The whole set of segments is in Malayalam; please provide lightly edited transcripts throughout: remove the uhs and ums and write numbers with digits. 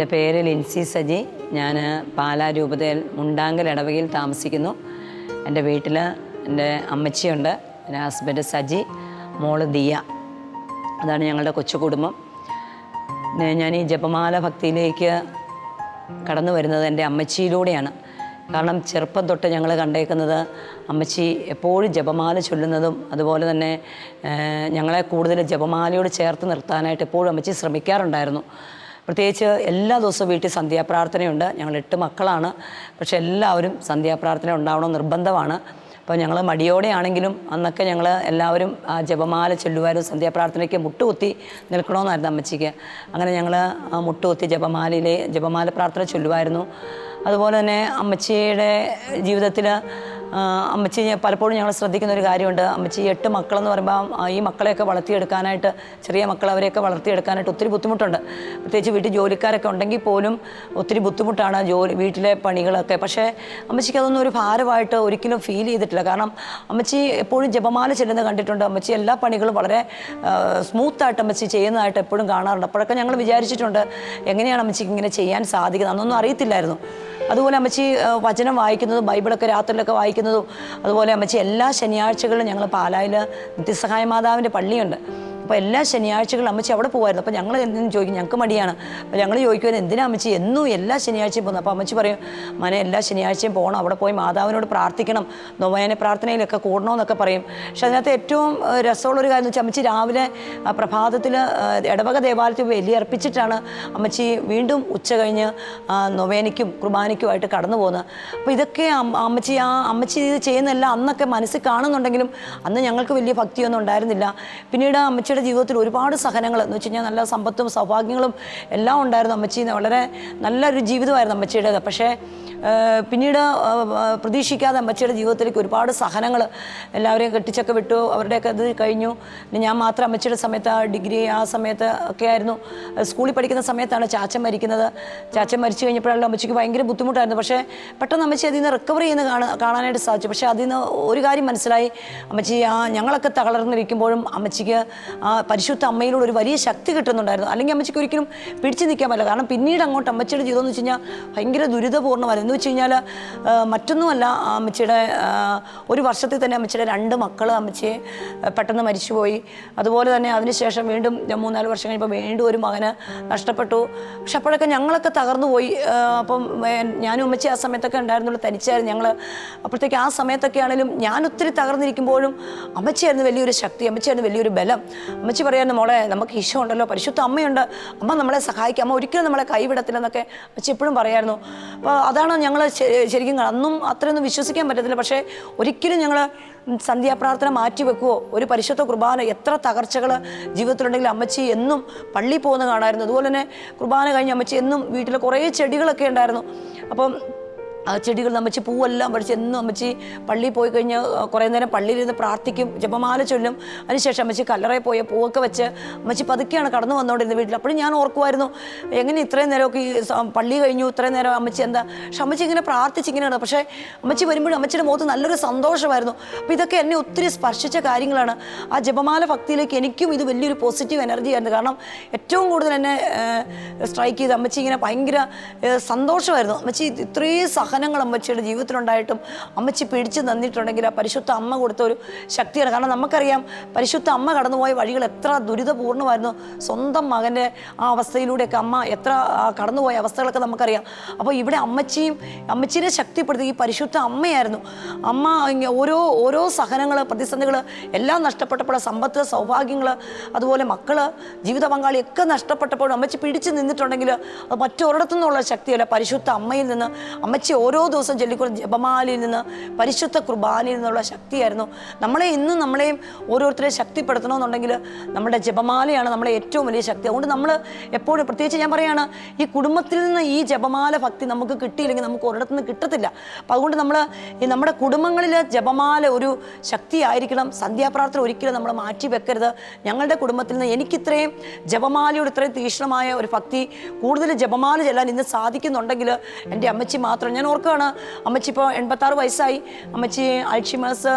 എൻ്റെ പേര് ലിൻസി സജി. ഞാൻ പാലാ രൂപതയിൽ മുണ്ടാങ്കൽ ഇടവകയിൽ താമസിക്കുന്നു. എൻ്റെ വീട്ടിൽ എൻ്റെ അമ്മച്ചിയുണ്ട്, എൻ്റെ ഹസ്ബൻഡ് സജി, മോള് ദിയ. അതാണ് ഞങ്ങളുടെ കൊച്ചു കുടുംബം. ഞാൻ ഈ ജപമാല ഭക്തിയിലേക്ക് കടന്നു വരുന്നത് എൻ്റെ അമ്മച്ചിയിലൂടെയാണ്. കാരണം ചെറുപ്പം തൊട്ട് ഞങ്ങൾ കണ്ടേക്കുന്നത് അമ്മച്ചി എപ്പോഴും ജപമാല ചൊല്ലുന്നതും അതുപോലെ തന്നെ ഞങ്ങളെ കൂടുതൽ ജപമാലയോട് ചേർത്ത് നിർത്താനായിട്ട് എപ്പോഴും അമ്മച്ചി ശ്രമിക്കാറുണ്ടായിരുന്നു. പ്രത്യേകിച്ച് എല്ലാ ദിവസവും വീട്ടിൽ സന്ധ്യാപ്രാർത്ഥനയുണ്ട്. ഞങ്ങൾ 8 മക്കളാണ്. പക്ഷെ എല്ലാവരും സന്ധ്യാപ്രാർത്ഥന ഉണ്ടാവണം നിർബന്ധമാണ്. അപ്പോൾ ഞങ്ങൾ മടിയോടെയാണെങ്കിലും അന്നൊക്കെ ഞങ്ങൾ എല്ലാവരും ആ ജപമാല ചൊല്ലുമായിരുന്നു. സന്ധ്യാപ്രാർത്ഥനയ്ക്ക് മുട്ടുകുത്തി നിൽക്കണമെന്നായിരുന്നു അമ്മച്ചിക്ക്. അങ്ങനെ ഞങ്ങൾ മുട്ടുകുത്തി ജപമാല പ്രാർത്ഥന ചൊല്ലുമായിരുന്നു. അതുപോലെ തന്നെ അമ്മച്ചിയുടെ ജീവിതത്തിൽ അമ്മച്ചി പലപ്പോഴും ഞങ്ങൾ ശ്രദ്ധിക്കുന്ന ഒരു കാര്യമുണ്ട്. അമ്മച്ചി 8 മക്കളെന്ന് പറയുമ്പോൾ ഈ മക്കളെയൊക്കെ വളർത്തിയെടുക്കാനായിട്ട്, ചെറിയ മക്കൾ അവരെയൊക്കെ വളർത്തിയെടുക്കാനായിട്ട് ഒത്തിരി ബുദ്ധിമുട്ടുണ്ട്. പ്രത്യേകിച്ച് വീട്ടിൽ ജോലിക്കാരൊക്കെ ഉണ്ടെങ്കിൽ പോലും ഒത്തിരി ബുദ്ധിമുട്ടാണ് വീട്ടിലെ പണികളൊക്കെ. പക്ഷേ അമ്മച്ചിക്ക് അതൊന്നും ഒരു ഭാരമായിട്ട് ഒരിക്കലും ഫീൽ ചെയ്തിട്ടില്ല. കാരണം അമ്മച്ചി എപ്പോഴും ജപമാല ചെല്ലുന്നത് കണ്ടിട്ടുണ്ട്. അമ്മച്ചി എല്ലാ പണികളും വളരെ സ്മൂത്തായിട്ട് അമ്മച്ചി ചെയ്യുന്നതായിട്ട് എപ്പോഴും കാണാറുണ്ട്. അപ്പോഴൊക്കെ ഞങ്ങൾ വിചാരിച്ചിട്ടുണ്ട് എങ്ങനെയാണ് അമ്മച്ചിക്ക് ഇങ്ങനെ ചെയ്യാൻ സാധിക്കുന്നത്. അന്നൊന്നും അറിയത്തില്ലായിരുന്നു. അതുപോലെ അമ്മച്ചി വചനം വായിക്കുന്നതും ബൈബിളൊക്കെ രാത്രിയിലൊക്കെ വായിക്കുന്നതും, അതുപോലെ അമ്മച്ചി എല്ലാ ശനിയാഴ്ചകളിലും ഞങ്ങൾ പാലായിൽ നിത്യസഹായ മാതാവിൻ്റെ പള്ളിയുണ്ട്. അപ്പോൾ എല്ലാ ശനിയാഴ്ചകളും അമ്മച്ചി അവിടെ പോകുമായിരുന്നു. അപ്പോൾ ഞങ്ങൾ എന്തെങ്കിലും ചോദിക്കും, ഞങ്ങൾക്ക് മടിയാണ്. അപ്പോൾ ഞങ്ങൾ ചോദിക്കുമായിരുന്നു എന്തിനാ അമ്മച്ചി എന്നും എല്ലാ ശനിയാഴ്ചയും പോകുന്നത്. അപ്പോൾ അമ്മച്ചി പറയും, മനെ എല്ലാ ശനിയാഴ്ചയും പോകണം, അവിടെ പോയി മാതാവിനോട് പ്രാർത്ഥിക്കണം, നൊവേന പ്രാർത്ഥനയിലൊക്കെ കൂടണമെന്നൊക്കെ പറയും. പക്ഷെ അതിനകത്ത് ഏറ്റവും രസമുള്ളൊരു കാര്യം എന്ന് വെച്ചാൽ അമ്മച്ചി രാവിലെ പ്രഭാതത്തിൽ ഇടവക ദേവാലയത്തിൽ ബലിയർപ്പിച്ചിട്ടാണ് അമ്മച്ചി വീണ്ടും ഉച്ച കഴിഞ്ഞ് നൊവേനയ്ക്കും കുർബാനയ്ക്കുമായിട്ട് കടന്നു പോകുന്നത്. അപ്പോൾ ഇതൊക്കെ അമ്മച്ചി ഇത് ചെയ്യുന്നതെല്ലാം അന്നൊക്കെ മനസ്സിൽ കാണുന്നുണ്ടെങ്കിലും അന്ന് ഞങ്ങൾക്ക് വലിയ ഭക്തിയൊന്നും ഉണ്ടായിരുന്നില്ല. പിന്നീട് അമ്മച്ചി ജീവിതത്തിൽ ഒരുപാട് സഹനങ്ങൾ എന്ന് വെച്ച് കഴിഞ്ഞാൽ നല്ല സമ്പത്തും സൗഭാഗ്യങ്ങളും എല്ലാം ഉണ്ടായിരുന്നു. അമ്മച്ചി വളരെ നല്ലൊരു ജീവിതമായിരുന്നു അമ്മച്ചിയുടേത്. പക്ഷേ പിന്നീട് പ്രതീക്ഷിക്കാതെ അമ്മച്ചിയുടെ ജീവിതത്തിലേക്ക് ഒരുപാട് സഹനങ്ങൾ, എല്ലാവരെയും കെട്ടിച്ചൊക്കെ വിട്ടു, അവരുടെയൊക്കെ ഇത് കഴിഞ്ഞു. ഞാൻ മാത്രം അമ്മച്ചിയുടെ സമയത്ത് ഡിഗ്രി ആ സമയത്ത് ഒക്കെ ആയിരുന്നു, സ്കൂളിൽ പഠിക്കുന്ന സമയത്താണ് ചാച്ചൻ മരിക്കുന്നത്. ചാച്ചൻ മരിച്ചു കഴിഞ്ഞപ്പോഴാണല്ലോ അമ്മച്ചിക്ക് ഭയങ്കര ബുദ്ധിമുട്ടായിരുന്നു. പക്ഷേ പെട്ടെന്ന് അമ്മച്ചി അതിൽ നിന്ന് റിക്കവർ ചെയ്യുന്ന കാണാനായിട്ട് സാധിച്ചു. പക്ഷേ അതിൽ നിന്ന് ഒരു കാര്യം മനസ്സിലായി, അമ്മച്ചി ഞങ്ങളൊക്കെ തളർന്നിരിക്കുമ്പോഴും അമ്മച്ചിക്ക് പരിശുദ്ധ അമ്മയിലൂടെ ഒരു വലിയ ശക്തി കിട്ടുന്നുണ്ടായിരുന്നു. അല്ലെങ്കിൽ അമ്മച്ചിക്ക് ഒരിക്കലും പിടിച്ചു നിൽക്കാൻ പറ്റില്ല. കാരണം പിന്നീട് അങ്ങോട്ട് അമ്മച്ചിയുടെ ജീവിതം എന്ന് വെച്ച് കഴിഞ്ഞാൽ ഭയങ്കര ദുരിതപൂർണ്ണമായിരുന്നു. എന്ന് വെച്ച് കഴിഞ്ഞാൽ മറ്റൊന്നുമല്ല, അമ്മച്ചിയുടെ ഒരു വർഷത്തിൽ തന്നെ അമ്മച്ചിയുടെ 2 മക്കൾ അമ്മച്ചിയെ പെട്ടെന്ന് മരിച്ചുപോയി. അതുപോലെ തന്നെ അതിനുശേഷം വീണ്ടും 3-4 വർഷം കഴിഞ്ഞപ്പോൾ വീണ്ടും ഒരു മകന് നഷ്ടപ്പെട്ടു. പക്ഷെ അപ്പോഴൊക്കെ ഞങ്ങളൊക്കെ തകർന്നു പോയി. അപ്പം ഞാനും അമ്മച്ചി ആ സമയത്തൊക്കെ ഉണ്ടായിരുന്നുള്ളൂ, തനിച്ചായിരുന്നു ഞങ്ങൾ. അപ്പോഴത്തേക്ക് ആ സമയത്തൊക്കെ ആണെങ്കിലും ഞാൻ ഒത്തിരി തകർന്നിരിക്കുമ്പോഴും അമ്മച്ചിയായിരുന്നു വലിയൊരു ശക്തി, അമ്മച്ചിയായിരുന്നു വലിയൊരു ബലം. അമ്മച്ചി പറയായിരുന്നു, മോളെ നമുക്ക് ഈശോ ഉണ്ടല്ലോ, പരിശുദ്ധ അമ്മയുണ്ട്, അമ്മ നമ്മളെ സഹായിക്കാം, അമ്മ ഒരിക്കലും നമ്മളെ കൈവിടത്തില്ലെന്നൊക്കെ അമ്മച്ചി എപ്പോഴും പറയായിരുന്നു. അപ്പോൾ അതാണ് ഞങ്ങൾ ശരിക്കും അന്നും അത്രയൊന്നും വിശ്വസിക്കാൻ പറ്റത്തില്ല. പക്ഷേ ഒരിക്കലും ഞങ്ങൾ സന്ധ്യാപ്രാർത്ഥന മാറ്റിവെക്കുവോ, ഒരു പരിശുദ്ധ കുർബാന, എത്ര തകർച്ചകൾ ജീവിതത്തിലുണ്ടെങ്കിലും അമ്മച്ചി എന്നും പള്ളിയിൽ പോകുന്ന കാണാമായിരുന്നു. അതുപോലെ തന്നെ കുർബാന കഴിഞ്ഞ് അമ്മച്ചി എന്നും വീട്ടിൽ കുറേ ചെടികളൊക്കെ ഉണ്ടായിരുന്നു. അപ്പം ആ ചെടികൾ അമ്മച്ചി പൂവെല്ലാം പഠിച്ച് എന്നും അമ്മച്ചി പള്ളിയിൽ പോയി കഴിഞ്ഞ് കുറേ നേരം പള്ളിയിലിരുന്ന് പ്രാർത്ഥിക്കും, ജപമാല ചൊല്ലും. അതിനുശേഷം അമ്മച്ചി കല്ലറയിൽ പോയ പൂവൊക്കെ വെച്ച് അമ്മച്ചി പതുക്കെയാണ് കടന്നു വന്നുകൊണ്ടിരുന്നത് വീട്ടിൽ. അപ്പോഴും ഞാൻ ഓർക്കുമായിരുന്നു, എങ്ങനെ ഇത്രയും നേരമൊക്കെ ഈ പള്ളി കഴിഞ്ഞു, ഇത്രയും നേരം അമ്മച്ചി എന്താ. പക്ഷെ അമ്മച്ചി ഇങ്ങനെ പ്രാർത്ഥിച്ചിങ്ങനെയാണ്. പക്ഷേ അമ്മച്ചി വരുമ്പോഴും അമ്മച്ചിയുടെ മുഖത്ത് നല്ലൊരു സന്തോഷമായിരുന്നു. അപ്പോൾ ഇതൊക്കെ എന്നെ ഒത്തിരി സ്പർശിച്ച കാര്യങ്ങളാണ്. ആ ജപമാല ഭക്തിയിലേക്ക് എനിക്കും ഇത് വലിയൊരു പോസിറ്റീവ് എനർജി ആയിരുന്നു. കാരണം ഏറ്റവും കൂടുതൽ എന്നെ സ്ട്രൈക്ക് ചെയ്ത് അമ്മച്ചി ഇങ്ങനെ ഭയങ്കര സന്തോഷമായിരുന്നു. അമ്മച്ചി ഇത്രയും സഹനങ്ങൾ അമ്മച്ചിയുടെ ജീവിതത്തിലുണ്ടായിട്ടും അമ്മച്ചി പിടിച്ചു തന്നിട്ടുണ്ടെങ്കിൽ ആ പരിശുദ്ധ അമ്മ കൊടുത്ത ഒരു ശക്തിയാണ്. കാരണം നമുക്കറിയാം പരിശുദ്ധ അമ്മ കടന്നുപോയ വഴികൾ എത്ര ദുരിതപൂർണ്ണമായിരുന്നു. സ്വന്തം മകൻ്റെ ആ അവസ്ഥയിലൂടെയൊക്കെ അമ്മ എത്ര കടന്നുപോയ അവസ്ഥകളൊക്കെ നമുക്കറിയാം. അപ്പോൾ ഇവിടെ അമ്മച്ചീനെ ശക്തിപ്പെടുത്തി ഈ പരിശുദ്ധ അമ്മയായിരുന്നു. അമ്മ ഓരോ സഹനങ്ങൾ, പ്രതിസന്ധികൾ എല്ലാം നഷ്ടപ്പെട്ടപ്പോൾ, സമ്പത്ത്, സൗഭാഗ്യങ്ങൾ, അതുപോലെ മക്കൾ, ജീവിത പങ്കാളിയൊക്കെ നഷ്ടപ്പെട്ടപ്പോൾ അമ്മച്ചി പിടിച്ചു നിന്നിട്ടുണ്ടെങ്കിൽ അത് മറ്റൊരിടത്തു നിന്നുള്ള ശക്തിയല്ല, പരിശുദ്ധ അമ്മയിൽ നിന്ന്. അമ്മച്ചി ഓരോ ദിവസം ചൊല്ലിക്കൊണ്ട് ജപമാലയിൽ നിന്ന്, പരിശുദ്ധ കുർബാനയിൽ നിന്നുള്ള ശക്തിയായിരുന്നു. നമ്മളെയും ഓരോരുത്തരെ ശക്തിപ്പെടുത്തണമെന്നുണ്ടെങ്കിൽ നമ്മുടെ ജപമാലയാണ് നമ്മളെ ഏറ്റവും വലിയ ശക്തി. അതുകൊണ്ട് നമ്മൾ എപ്പോഴും, പ്രത്യേകിച്ച് ഞാൻ പറയുകയാണ്, ഈ കുടുംബത്തിൽ നിന്ന് ഈ ജപമാല ഭക്തി നമുക്ക് കിട്ടിയില്ലെങ്കിൽ നമുക്ക് ഒരിടത്തു നിന്ന് കിട്ടത്തില്ല. അപ്പം അതുകൊണ്ട് നമ്മുടെ കുടുംബങ്ങളിൽ ജപമാല ഒരു ശക്തിയായിരിക്കണം. സന്ധ്യാപ്രാർത്ഥന ഒരിക്കലും നമ്മൾ മാറ്റി വെക്കരുത്. ഞങ്ങളുടെ കുടുംബത്തിൽ നിന്ന് എനിക്കിത്രയും ജപമാലയോട് ഇത്രയും തീക്ഷ്ണമായ ഒരു ഭക്തി, കൂടുതൽ ജപമാല ചെല്ലാൻ ഇന്ന് സാധിക്കുന്നുണ്ടെങ്കിൽ എൻ്റെ അമ്മച്ചി മാത്രം. ഞാൻ ഓർക്കുകയാണ്, അമ്മച്ചി ഇപ്പോൾ 86 വയസ്സായി. അമ്മച്ചി അൽഷിമേഴ്സ്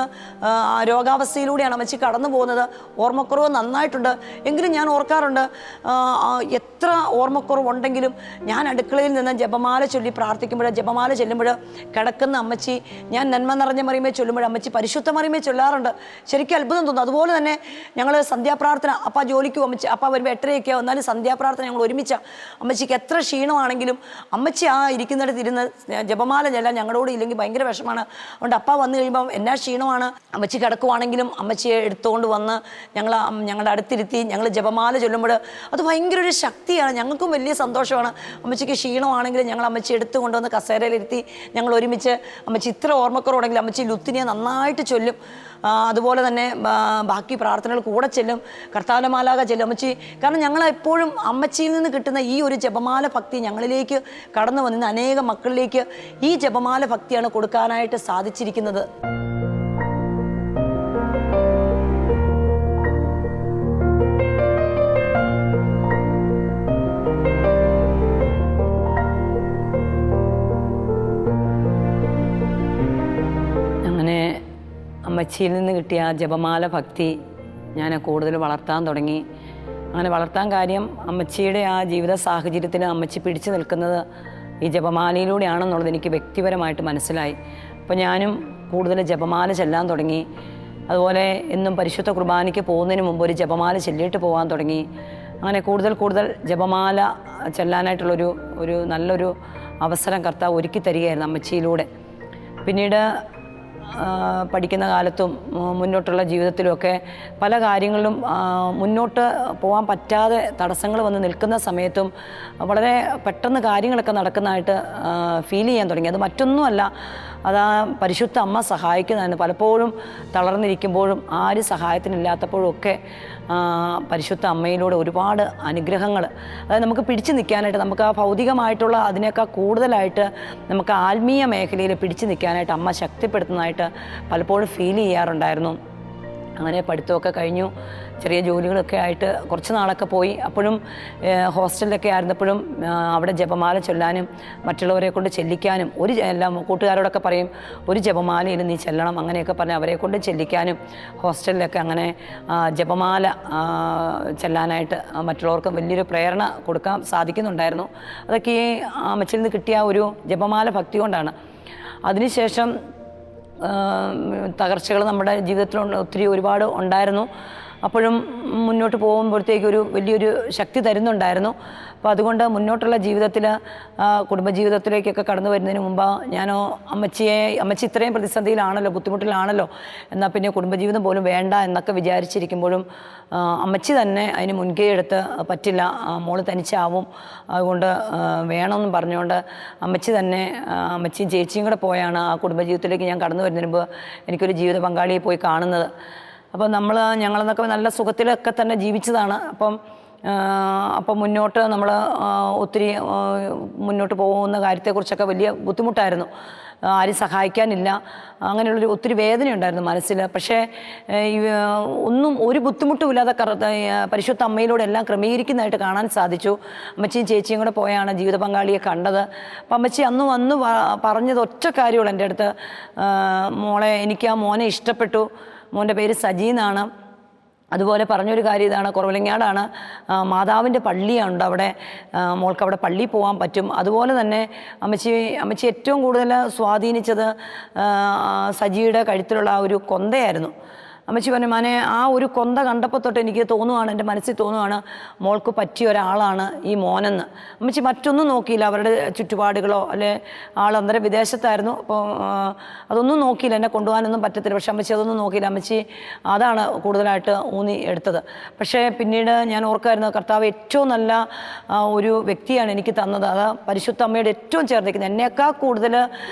രോഗാവസ്ഥയിലൂടെയാണ് അമ്മച്ചി കടന്നു പോകുന്നത്. ഓർമ്മക്കുറവ് നന്നായിട്ടുണ്ട്. എങ്കിലും ഞാൻ ഓർക്കാറുണ്ട്, എത്ര ഓർമ്മക്കുറവുണ്ടെങ്കിലും ഞാൻ അടുക്കളയിൽ നിന്ന് ജപമാല ചൊല്ലി പ്രാർത്ഥിക്കുമ്പോൾ, ജപമാല ചൊല്ലുമ്പോൾ കിടക്കുന്ന അമ്മച്ചി, ഞാൻ നന്മ നിറഞ്ഞ മറിയമേ ചൊല്ലുമ്പോൾ അമ്മച്ചി പരിശുദ്ധ മറിയമേ ചൊല്ലാറുണ്ട്. ശരിക്കും അത്ഭുതം തോന്നുന്നു. അതുപോലെ തന്നെ ഞങ്ങൾ സന്ധ്യാപ്രാർത്ഥന, അപ്പ ജോലിക്ക് അമ്മച്ചി, അപ്പ വരുമ്പോൾ 8:30 വന്നാലും സന്ധ്യാപ്രാർത്ഥന ഞങ്ങൾ ഒരുമിച്ച. അമ്മച്ചിക്ക് എത്ര ക്ഷീണമാണെങ്കിലും അമ്മച്ചി ആ ഇരിക്കുന്നിടത്ത് ഇരുന്ന് ജപമാല ചെല്ലാൻ ഞങ്ങളോട് ഇല്ലെങ്കിൽ ഭയങ്കര വിഷമാണ്. അതുകൊണ്ട് അപ്പ വന്നു കഴിയുമ്പോൾ എന്നാ ക്ഷീണമാണ്, അമ്മച്ചി കിടക്കുവാണെങ്കിലും അമ്മച്ചിയെ എടുത്തുകൊണ്ട് വന്ന് ഞങ്ങളുടെ അടുത്തിരുത്തി ഞങ്ങൾ ജപമാല ചൊല്ലുമ്പോൾ അത് ഭയങ്കര ഒരു ശക്തിയാണ്. ഞങ്ങൾക്കും വലിയ സന്തോഷമാണ്. അമ്മച്ചിക്ക് ക്ഷീണമാണെങ്കിലും ഞങ്ങൾ അമ്മച്ചി എടുത്തു കൊണ്ടുവന്ന് കസേരയിലിരുത്തി ഞങ്ങൾ ഒരുമിച്ച്, അമ്മച്ചി ഇത്ര ഓർമ്മക്കുറവുണ്ടെങ്കിൽ അമ്മച്ചി ലുത്തിനിയെ നന്നായിട്ട് ചൊല്ലും. അതുപോലെ തന്നെ ബാക്കി പ്രാർത്ഥനകൾ കൂടെ ചെല്ലും, കർത്താലമാലാക ചെല്ലും അമ്മച്ചി. കാരണം ഞങ്ങൾ എപ്പോഴും അമ്മച്ചിയിൽ നിന്ന് കിട്ടുന്ന ഈ ഒരു ജപമാല ഭക്തി ഞങ്ങളിലേക്ക് കടന്നു വന്നിരുന്ന അനേകം മക്കളിലേക്ക് ഈ ജപമാല ഭക്തിയാണ് കൊടുക്കാനായിട്ട് സാധിച്ചിരിക്കുന്നത്. അങ്ങനെ അമ്മച്ചിയിൽ നിന്ന് കിട്ടിയ ജപമാല ഭക്തി ഞാൻ കൂടുതൽ വളർത്താൻ തുടങ്ങി. അങ്ങനെ വളർത്താൻ കാര്യം, അമ്മച്ചിയുടെ ആ ജീവിത സാഹചര്യത്തിൽ അമ്മച്ചി പിടിച്ചു നിൽക്കുന്നത് ഈ ജപമാലയിലൂടെയാണെന്നുള്ളത് എനിക്ക് വ്യക്തിപരമായിട്ട് മനസ്സിലായി. അപ്പോൾ ഞാനും കൂടുതൽ ജപമാല ചെല്ലാൻ തുടങ്ങി. അതുപോലെ എന്നും പരിശുദ്ധ കുർബാനയ്ക്ക് പോകുന്നതിന് മുമ്പ് ഒരു ജപമാല ചൊല്ലിയിട്ട് പോകാൻ തുടങ്ങി. അങ്ങനെ കൂടുതൽ ജപമാല ചെല്ലാനായിട്ടുള്ളൊരു നല്ലൊരു അവസരം കർത്താവ് ഒരുക്കി തരികയായിരുന്നു അമ്മച്ചിയിലൂടെ. പിന്നീട് പഠിക്കുന്ന കാലത്തും മുന്നോട്ടുള്ള ജീവിതത്തിലുമൊക്കെ പല കാര്യങ്ങളിലും മുന്നോട്ട് പോകാൻ പറ്റാതെ തടസ്സങ്ങൾ വന്ന് നിൽക്കുന്ന സമയത്തും വളരെ പെട്ടെന്ന് കാര്യങ്ങളൊക്കെ നടക്കുന്നതായിട്ട് ഫീൽ ചെയ്യാൻ തുടങ്ങി. അത് മറ്റൊന്നുമല്ല, അതാ പരിശുദ്ധ അമ്മ സഹായിക്കുന്നതാണ്. പലപ്പോഴും തളർന്നിരിക്കുമ്പോഴും ആര് സഹായത്തിനില്ലാത്തപ്പോഴും ഒക്കെ പരിശുദ്ധ അമ്മയിലൂടെ ഒരുപാട് അനുഗ്രഹങ്ങൾ, അതായത് നമുക്ക് പിടിച്ചു നിൽക്കാനായിട്ട്, നമുക്ക് ആ ഭൗതികമായിട്ടുള്ള അതിനേക്കാൾ കൂടുതലായിട്ട് നമുക്ക് ആത്മീയ മേഖലയിൽ പിടിച്ചു നിൽക്കാനായിട്ട് അമ്മ ശക്തിപ്പെടുത്തുന്നതായിട്ട് പലപ്പോഴും ഫീൽ ചെയ്യാറുണ്ടായിരുന്നു. അങ്ങനെ പഠിത്തമൊക്കെ കഴിഞ്ഞു, ചെറിയ ജോലികളൊക്കെ ആയിട്ട് കുറച്ച് നാളൊക്കെ പോയി. അപ്പോഴും ഹോസ്റ്റലിലൊക്കെ ആയിരുന്നപ്പോഴും അവിടെ ജപമാല ചൊല്ലാനും മറ്റുള്ളവരെ കൊണ്ട് ചെല്ലിക്കാനും, എല്ലാം കൂട്ടുകാരോടൊക്കെ പറയും ഒരു ജപമാലയിൽ നീ ചെല്ലണം അങ്ങനെയൊക്കെ പറഞ്ഞ് അവരെ കൊണ്ട് ചെല്ലിക്കാനും ഹോസ്റ്റലിലൊക്കെ അങ്ങനെ ജപമാല ചെല്ലാനായിട്ട് മറ്റുള്ളവർക്ക് വലിയൊരു പ്രേരണ കൊടുക്കാൻ സാധിക്കുന്നുണ്ടായിരുന്നു. അതൊക്കെ ഈ അമ്മച്ചിൽ നിന്ന് കിട്ടിയ ഒരു ജപമാല ഭക്തി കൊണ്ടാണ്. അതിനുശേഷം തകർച്ചകൾ നമ്മുടെ ജീവിതത്തിൽ ഒരുപാട് ഉണ്ടായിരുന്നു. അപ്പോഴും മുന്നോട്ട് പോകുമ്പോഴത്തേക്ക് വലിയൊരു ശക്തി തരുന്നുണ്ടായിരുന്നു. അപ്പോൾ അതുകൊണ്ട് മുന്നോട്ടുള്ള ജീവിതത്തിൽ, കുടുംബജീവിതത്തിലേക്കൊക്കെ കടന്നു വരുന്നതിന് മുമ്പ് അമ്മച്ചി ഇത്രയും പ്രതിസന്ധിയിലാണല്ലോ, ബുദ്ധിമുട്ടിലാണല്ലോ, എന്നാൽ പിന്നെ കുടുംബജീവിതം പോലും വേണ്ട എന്നൊക്കെ വിചാരിച്ചിരിക്കുമ്പോഴും അമ്മച്ചി തന്നെ അതിന് മുൻകൈ എടുത്ത് പറ്റില്ല, മോള് തനിച്ചാവും, അതുകൊണ്ട് വേണമെന്നും പറഞ്ഞുകൊണ്ട് അമ്മച്ചിയും ചേച്ചിയും കൂടെ പോയാണ് ആ കുടുംബജീവിതത്തിലേക്ക് ഞാൻ കടന്നു വരുന്നതിന് മുമ്പ് എനിക്കൊരു ജീവിത പങ്കാളിയെ പോയി കാണുന്നത്. അപ്പോൾ ഞങ്ങളെന്നൊക്കെ നല്ല സുഖത്തിലൊക്കെ തന്നെ ജീവിച്ചതാണ്. അപ്പം മുന്നോട്ട് നമ്മൾ ഒത്തിരി മുന്നോട്ട് പോകുന്ന കാര്യത്തെക്കുറിച്ചൊക്കെ വലിയ ബുദ്ധിമുട്ടായിരുന്നു. ആരും സഹായിക്കാനില്ല, അങ്ങനെയുള്ളൊരു ഒത്തിരി വേദനയുണ്ടായിരുന്നു മനസ്സിൽ. പക്ഷേ ഒരു ബുദ്ധിമുട്ടുമില്ലാതെ പരിശുദ്ധ അമ്മയിലൂടെ എല്ലാം ക്രമീകരിക്കുന്നതായിട്ട് കാണാൻ സാധിച്ചു. അമ്മച്ചിയും ചേച്ചിയും കൂടെ പോയാണ് ജീവിത പങ്കാളിയെ കണ്ടത്. അപ്പം അമ്മച്ചി അന്ന് പറഞ്ഞത് ഒറ്റ കാര്യമുള്ളൂ എൻ്റെ അടുത്ത്, മോളെ എനിക്ക് ആ മോനെ ഇഷ്ടപ്പെട്ടു, മോൻ്റെ പേര് സജി എന്നാണ്. അതുപോലെ പറഞ്ഞൊരു കാര്യം ഇതാണ്, കുറവിലങ്ങാടാണ് മാതാവിൻ്റെ പള്ളിയുണ്ട്, അവിടെ മോൾക്ക് അവിടെ പള്ളിയിൽ പോകാൻ പറ്റും. അതുപോലെ തന്നെ അമ്മച്ചി ഏറ്റവും കൂടുതൽ സ്വാധീനിച്ചത് സജിയുടെ കഴുത്തിലുള്ള ആ ഒരു കൊന്തയായിരുന്നു. അമ്മച്ചി പറഞ്ഞു, മോനെ ആ ഒരു കൊന്ത കണ്ടപ്പോൾ തൊട്ട് എനിക്ക് തോന്നുവാണ്, എൻ്റെ മനസ്സിൽ തോന്നുവാണ് മോൾക്ക് പറ്റിയ ഒരാളാണ് ഈ മോനെന്ന്. അമ്മച്ചി മറ്റൊന്നും നോക്കിയില്ല, അവരുടെ ചുറ്റുപാടുകളോ അല്ലെ അന്നേരം വിദേശത്തായിരുന്നു, അപ്പോൾ അതൊന്നും നോക്കിയില്ല, എന്നെ കൊണ്ടുപോകാനൊന്നും പറ്റത്തില്ല. പക്ഷെ അമ്മച്ചി അതൊന്നും നോക്കിയില്ല, അമ്മച്ചി അതാണ് കൂടുതലായിട്ട് ഊന്നി എടുത്തത്. പക്ഷേ പിന്നീട് ഞാൻ ഓർക്കായിരുന്നു, കർത്താവ് ഏറ്റവും നല്ല ഒരു വ്യക്തിയാണ് എനിക്ക് തന്നത്. അത് പരിശുദ്ധ അമ്മയോട് ഏറ്റവും ചേർന്ന് നിൽക്കുന്നത്, എന്നേക്കാൾ കൂടുതൽ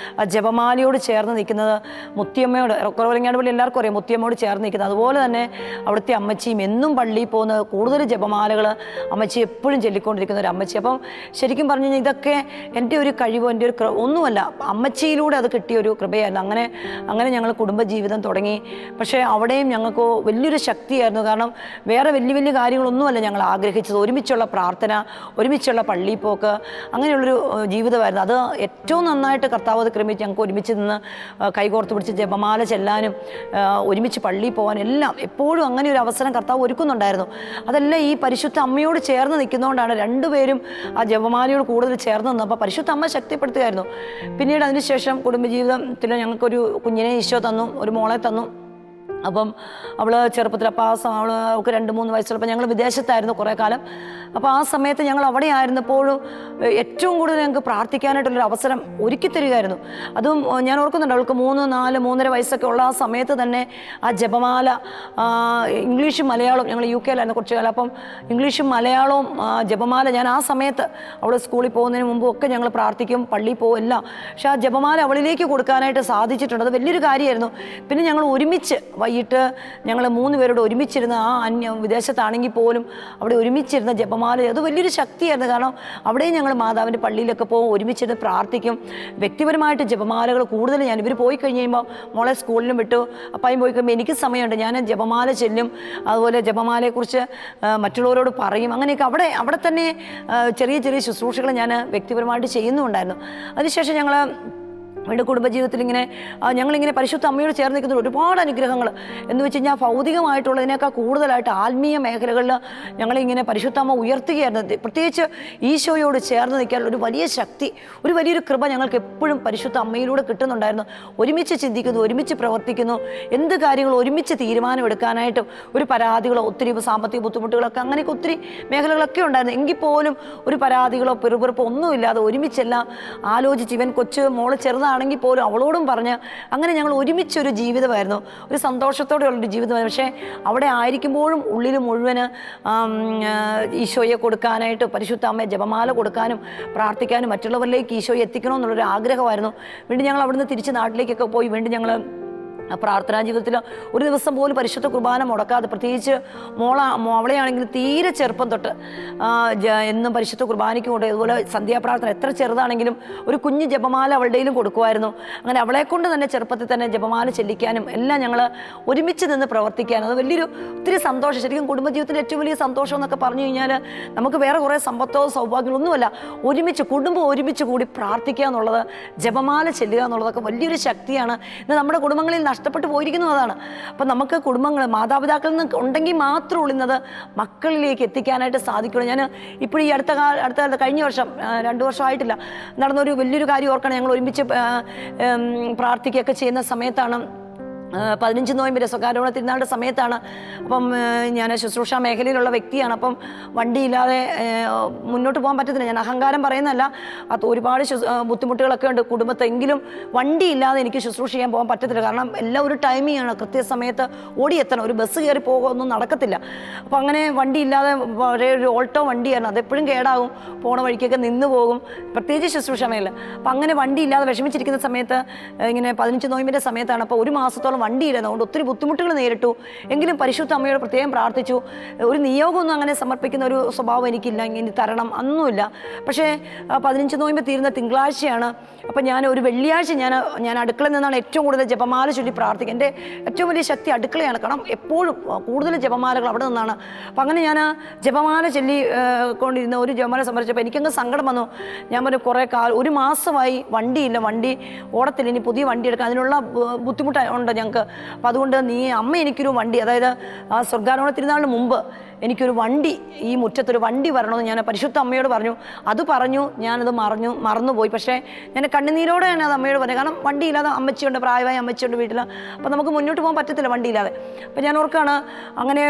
ജപമാലയോട് ചേർന്ന് നിൽക്കുന്നത് മുത്തിയമ്മയോട്. കുറവലങ്ങാട് പള്ളി എല്ലാവർക്കും അറിയാം, മുത്തിയമ്മയോട് ചേർന്ന് നിൽക്കുന്നത്. അതുപോലെ തന്നെ അവിടുത്തെ അമ്മച്ചിയും എന്നും പള്ളിയിൽ പോകുന്ന കൂടുതൽ ജപമാലകൾ അമ്മച്ചി എപ്പോഴും ചൊല്ലിക്കൊണ്ടിരിക്കുന്ന ഒരു അമ്മച്ചി. അപ്പം ശരിക്കും പറഞ്ഞു കഴിഞ്ഞാൽ ഇതൊക്കെ എൻ്റെ ഒരു കഴിവോ എൻ്റെ ഒരു ഒന്നുമല്ല, അമ്മച്ചിയിലൂടെ അത് കിട്ടിയൊരു കൃപയായിരുന്നു. അങ്ങനെ ഞങ്ങൾ കുടുംബജീവിതം തുടങ്ങി. പക്ഷേ അവിടെയും ഞങ്ങൾക്ക് വലിയൊരു ശക്തിയായിരുന്നു. കാരണം വേറെ വലിയ വലിയ കാര്യങ്ങളൊന്നുമല്ല ഞങ്ങൾ ആഗ്രഹിച്ചത്. ഒരുമിച്ചുള്ള പ്രാർത്ഥന, ഒരുമിച്ചുള്ള പള്ളിയിൽ പോക്ക്, അങ്ങനെയുള്ളൊരു ജീവിതമായിരുന്നു. അത് ഏറ്റവും നന്നായിട്ട് കർത്താവ് അത് ക്രമിച്ച് ഞങ്ങൾക്ക് ഒരുമിച്ച് നിന്ന് കൈകോർത്ത് പിടിച്ച് ജപമാല ചെല്ലാനും ഒരുമിച്ച് പള്ളിയിൽ പോകാനും എല്ലാം എപ്പോഴും അങ്ങനെ ഒരു അവസരം കർത്താവ് ഒരുക്കുന്നുണ്ടായിരുന്നു. അതെല്ലാം ഈ പരിശുദ്ധ അമ്മയോട് ചേർന്ന് നിൽക്കുന്നതുകൊണ്ടാണ് രണ്ടുപേരും ആ ജപമാലയോട് കൂടുതൽ ചേർന്ന് നിന്നു. അപ്പോൾ പരിശുദ്ധ അമ്മ ശക്തിപ്പെടുത്തുകയായിരുന്നു. പിന്നീട് അതിനുശേഷം കുടുംബജീവിതത്തിൽ ഞങ്ങൾക്കൊരു കുഞ്ഞിനെ ഈശോ തന്നു, ഒരു മോളെ തന്നു. അപ്പം അവൾ ചെറുപ്പത്തിൽ അവൾക്ക് 2-3 വയസ്സുള്ളപ്പോൾ ഞങ്ങൾ വിദേശത്തായിരുന്നു കുറേ കാലം. അപ്പോൾ ആ സമയത്ത് ഞങ്ങൾ അവിടെ ആയിരുന്നപ്പോഴും ഏറ്റവും കൂടുതൽ ഞങ്ങൾക്ക് പ്രാർത്ഥിക്കാനായിട്ടുള്ളൊരു അവസരം ഒരുക്കി തരികയായിരുന്നു. അതും ഞാൻ ഓർക്കുന്നുണ്ട്, അവൾക്ക് 3, 4, 3.5 വയസ്സൊക്കെ ഉള്ള ആ സമയത്ത് തന്നെ ആ ജപമാല ഇംഗ്ലീഷും മലയാളവും, ഞങ്ങൾ UK യിലായിരുന്നു കുറച്ച് കാലം. അപ്പം ഇംഗ്ലീഷും മലയാളവും ജപമാല ഞാൻ ആ സമയത്ത് അവൾ സ്കൂളിൽ പോകുന്നതിന് മുമ്പും ഒക്കെ ഞങ്ങൾ പ്രാർത്ഥിക്കും, പള്ളിയിൽ പോകും എല്ലാം. പക്ഷെ ആ ജപമാല അവളിലേക്ക് കൊടുക്കാനായിട്ട് സാധിച്ചിട്ടുണ്ട്. അത് വലിയൊരു കാര്യമായിരുന്നു. പിന്നെ ഞങ്ങൾ ഒരുമിച്ച് വൈകിട്ട് ഞങ്ങൾ 3 പേരോട് ഒരുമിച്ചിരുന്ന് വിദേശത്താണെങ്കിൽ പോലും അവിടെ ഒരുമിച്ചിരുന്ന ജപമാല അത് വലിയൊരു ശക്തിയായിരുന്നു. കാരണം അവിടെയും ഞങ്ങൾ മാതാവിൻ്റെ പള്ളിയിലൊക്കെ പോകും, ഒരുമിച്ചിരുന്ന് പ്രാർത്ഥിക്കും. വ്യക്തിപരമായിട്ട് ജപമാലകൾ കൂടുതൽ ഇവർ പോയി കഴിഞ്ഞ് കഴിയുമ്പോൾ മോളെ സ്കൂളിലും വിട്ടു, അപ്പായും പോയി കഴിയുമ്പോൾ എനിക്ക് സമയമുണ്ട്, ഞാൻ ജപമാല ചെല്ലും, അതുപോലെ ജപമാലയെക്കുറിച്ച് മറ്റുള്ളവരോട് പറയും. അങ്ങനെയൊക്കെ അവിടെ തന്നെ ചെറിയ ചെറിയ ശുശ്രൂഷകൾ ഞാൻ വ്യക്തിപരമായിട്ട് ചെയ്യുന്നുണ്ടായിരുന്നു. അതിനുശേഷം ഞങ്ങൾ വീണ്ടും കുടുംബജീവിതത്തിൽ ഞങ്ങളിങ്ങനെ പരിശുദ്ധ അമ്മയോട് ചേർന്ന് നിൽക്കുന്ന ഒരുപാട് അനുഗ്രഹങ്ങൾ എന്ന് വെച്ച് കഴിഞ്ഞാൽ ഭൗതികമായിട്ടുള്ളതിനേക്കാൾ കൂടുതലായിട്ട് ആത്മീയ മേഖലകളിൽ ഞങ്ങളിങ്ങനെ പരിശുദ്ധ അമ്മ ഉയർത്തുകയായിരുന്നു. പ്രത്യേകിച്ച് ഈശോയോട് ചേർന്ന് നിൽക്കാൻ ഒരു വലിയ ശക്തി, ഒരു വലിയൊരു കൃപ ഞങ്ങൾക്ക് എപ്പോഴും പരിശുദ്ധ അമ്മയിലൂടെ കിട്ടുന്നുണ്ടായിരുന്നു. ഒരുമിച്ച് ചിന്തിക്കുന്നു, ഒരുമിച്ച് പ്രവർത്തിക്കുന്നു, എന്ത് കാര്യങ്ങളും ഒരുമിച്ച് തീരുമാനമെടുക്കാനായിട്ടും. ഒരു പരാതികളോ ഒത്തിരി സാമ്പത്തിക ബുദ്ധിമുട്ടുകളൊക്കെ അങ്ങനെയൊക്കെ ഒത്തിരി മേഖലകളൊക്കെ ഉണ്ടായിരുന്നു. എങ്കിൽ പോലും ഒരു പരാതികളോ പെറുപെറുപ്പോ ഒന്നുമില്ലാതെ ഒരുമിച്ചെല്ലാം ആലോചിച്ച്, ഇവൻ മോള് ചെറുതാണ് ആണെങ്കിൽ പോലും അവളോടും പറഞ്ഞ് അങ്ങനെ ഞങ്ങൾ ഒരുമിച്ചൊരു ജീവിതമായിരുന്നു, ഒരു സന്തോഷത്തോടെയുള്ളൊരു ജീവിതമായിരുന്നു. പക്ഷേ അവിടെ ആയിരിക്കുമ്പോഴും ഉള്ളിൽ മുഴുവന് ഈശോയെ കൊടുക്കാനായിട്ട്, പരിശുദ്ധ അമ്മയെ ജപമാല കൊടുക്കാനും പ്രാർത്ഥിക്കാനും മറ്റുള്ളവരിലേക്ക് ഈശോയെ എത്തിക്കണമെന്നുള്ളൊരു ആഗ്രഹമായിരുന്നു. വീണ്ടും ഞങ്ങൾ അവിടുന്ന് തിരിച്ച് നാട്ടിലേക്കൊക്കെ പോയി വീണ്ടും ഞങ്ങൾ പ്രാർത്ഥനാ ജീവിതത്തിൽ ഒരു ദിവസം പോലും പരിശുദ്ധ കുർബാന മുടക്കാതെ, പ്രത്യേകിച്ച് അവളെയാണെങ്കിൽ തീരെ ചെറുപ്പം തൊട്ട് എന്നും പരിശുദ്ധ കുർബാനയ്ക്ക് കൊണ്ട്, അതുപോലെ സന്ധ്യാപ്രാർത്ഥന എത്ര ചെറുതാണെങ്കിലും ഒരു കുഞ്ഞ് ജപമാല അവളുടെയിലും കൊടുക്കുമായിരുന്നു. അങ്ങനെ അവളെ കൊണ്ട് തന്നെ ചെറുപ്പത്തിൽ തന്നെ ജപമാല ചെല്ലിക്കാനും എല്ലാം ഞങ്ങൾ ഒരുമിച്ച് നിന്ന് പ്രവർത്തിക്കാനും അത് വലിയൊരു ഒത്തിരി സന്തോഷം. ശരിക്കും കുടുംബജീവിതത്തിൻ്റെ ഏറ്റവും വലിയ സന്തോഷം എന്നൊക്കെ പറഞ്ഞു കഴിഞ്ഞാൽ നമുക്ക് വേറെ കുറേ സമ്പത്തോ സൗഭാഗ്യങ്ങളൊന്നുമല്ല, കുടുംബം ഒരുമിച്ച് കൂടി പ്രാർത്ഥിക്കുക എന്നുള്ളത്, ജപമാല ചെല്ലുക എന്നുള്ളതൊക്കെ വലിയൊരു ശക്തിയാണ്. ഇന്ന് നമ്മുടെ കുടുംബങ്ങളിൽ നഷ്ടപ്പെട്ടു പോയിരിക്കുന്നു അതാണ്. അപ്പം നമുക്ക് കുടുംബങ്ങൾ മാതാപിതാക്കളിൽ നിന്ന് ഉണ്ടെങ്കിൽ മാത്രം ഉള്ളുന്നത് മക്കളിലേക്ക് എത്തിക്കാനായിട്ട് സാധിക്കുള്ളൂ. ഞാൻ ഇപ്പോൾ ഈ അടുത്ത കാലത്ത് കഴിഞ്ഞ വർഷം 2 വർഷമായിട്ടില്ല നടന്നൊരു വലിയൊരു കാര്യം ഓർക്കണം. ഞങ്ങൾ ഒരുമിച്ച് പ്രാർത്ഥിക്കുകയൊക്കെ ചെയ്യുന്ന സമയത്താണ് 15 നോയമ്പിൻ്റെ സ്വകാര്യോണ തിരുനാളുടെ സമയത്താണ്. അപ്പം ഞാൻ ശുശ്രൂഷ മേഖലയിലുള്ള വ്യക്തിയാണ്. അപ്പം വണ്ടിയില്ലാതെ മുന്നോട്ട് പോകാൻ പറ്റത്തില്ല. ഞാൻ അഹങ്കാരം പറയുന്നതല്ല, അത് ഒരുപാട് ബുദ്ധിമുട്ടുകളൊക്കെ ഉണ്ട് കുടുംബത്തെങ്കിലും വണ്ടിയില്ലാതെ എനിക്ക് ശുശ്രൂഷ ചെയ്യാൻ പോകാൻ പറ്റത്തില്ല. കാരണം എല്ലാം ഒരു ടൈമിംഗ് ആണ്, കൃത്യസമയത്ത് ഓടിയെത്തണം, ഒരു ബസ് കയറി പോകുകയൊന്നും നടക്കത്തില്ല. അപ്പം അങ്ങനെ വണ്ടിയില്ലാതെ ഒരു ഓൾട്ടോ വണ്ടിയായിരുന്നു, അതെപ്പോഴും കേടാകും, പോണ വഴിക്കൊക്കെ നിന്ന് പോകും, പ്രത്യേകിച്ച് ശുശ്രൂഷ മേഖല. അപ്പം അങ്ങനെ വണ്ടിയില്ലാതെ വിഷമിച്ചിരിക്കുന്ന സമയത്ത് ഇങ്ങനെ 15 നോയമ്പിൻ്റെ സമയത്താണ്. അപ്പോൾ ഒരു മാസത്തോളം വണ്ടിയില്ലായിരുന്നു, അതുകൊണ്ട് ഒത്തിരി ബുദ്ധിമുട്ടുകൾ നേരിട്ടു. എങ്കിലും പരിശുദ്ധ അമ്മയോട് പ്രത്യേകം പ്രാർത്ഥിച്ചു. ഒരു നിയോഗമൊന്നും അങ്ങനെ സമർപ്പിക്കുന്ന ഒരു സ്വഭാവം എനിക്കില്ല, ഇനി തരണം ഒന്നുമില്ല. പക്ഷേ 15 നോയമ്പ് തീരുന്ന തിങ്കളാഴ്ചയാണ്. അപ്പം ഞാൻ ഒരു വെള്ളിയാഴ്ച ഞാൻ അടുക്കളയിൽ നിന്നാണ് ഏറ്റവും കൂടുതൽ ജപമാല ചൊല്ലി പ്രാർത്ഥിക്കുക. എൻ്റെ ഏറ്റവും വലിയ ശക്തി അടുക്കളയാണ്, കാരണം എപ്പോഴും കൂടുതൽ ജപമാലകൾ അവിടെ നിന്നാണ്. അപ്പം അങ്ങനെ ഞാൻ ജപമാല ചൊല്ലി കൊണ്ടിരുന്ന ഒരു ജപമാല സമർപ്പിച്ചപ്പോൾ എനിക്കങ്ങ് സങ്കടം വന്നു. ഞാൻ പറഞ്ഞു കുറേ ഒരു മാസമായി വണ്ടിയില്ല, വണ്ടി ഓടത്തില്ല, ഇനി പുതിയ വണ്ടി എടുക്കാൻ അതിനുള്ള ബുദ്ധിമുട്ട് ഉണ്ട് ഞങ്ങൾക്ക്. അപ്പം അതുകൊണ്ട് അമ്മ എനിക്കൊരു വണ്ടി, അതായത് ആ സ്വർഗ്ഗാരോഹണ തിരുനാളിന് മുമ്പ് എനിക്കൊരു വണ്ടി, ഈ മുറ്റത്തൊരു വണ്ടി വരണമെന്ന് ഞാൻ പരിശുദ്ധ അമ്മയോട് പറഞ്ഞു. അത് പറഞ്ഞു, ഞാനത് മറന്നുപോയി. പക്ഷേ ഞാൻ കണ്ണുനീരോടെ ഞാൻ അത് അമ്മയോട് പറഞ്ഞു. കാരണം വണ്ടിയില്ലാതെ അമ്മച്ചിയുണ്ട്, പ്രായമായ അമ്മച്ചിയുണ്ട് വീട്ടിൽ. അപ്പം നമുക്ക് മുന്നോട്ട് പോകാൻ പറ്റത്തില്ല വണ്ടിയില്ലാതെ. അപ്പം ഞാൻ ഓർക്കാണ് അങ്ങനെ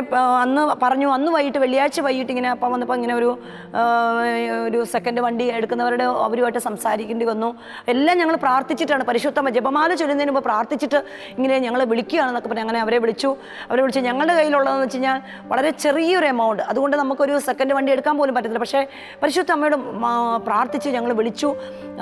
അന്ന് പറഞ്ഞു. അന്ന് വൈകിട്ട് വെള്ളിയാഴ്ച വൈകിട്ട് ഇങ്ങനെ അപ്പം വന്നപ്പോൾ ഇങ്ങനെ ഒരു സെക്കൻഡ് വണ്ടി എടുക്കുന്നവരുടെ അവരുമായിട്ട് സംസാരിക്കേണ്ടി വന്നു. എല്ലാം ഞങ്ങൾ പ്രാർത്ഥിച്ചിട്ടാണ്, പരിശുദ്ധ ജപമാല ചൊല്ലുന്നതിന് മുമ്പ് പ്രാർത്ഥിച്ചിട്ട് ഇങ്ങനെ ഞങ്ങൾ വിളിക്കുകയാണെന്നൊക്കെ പറഞ്ഞ് അങ്ങനെ അവരെ വിളിച്ചു. ഞങ്ങളുടെ കയ്യിലുള്ളതെന്ന് വെച്ച് കഴിഞ്ഞാൽ വളരെ ചെറിയ വലിയൊരു എമൗണ്ട്. അതുകൊണ്ട് നമുക്കൊരു സെക്കൻഡ് വണ്ടി എടുക്കാൻ പോലും പറ്റത്തില്ല. പക്ഷേ പരിശുദ്ധ അമ്മയോട് പ്രാർത്ഥിച്ച് ഞങ്ങൾ വിളിച്ചു.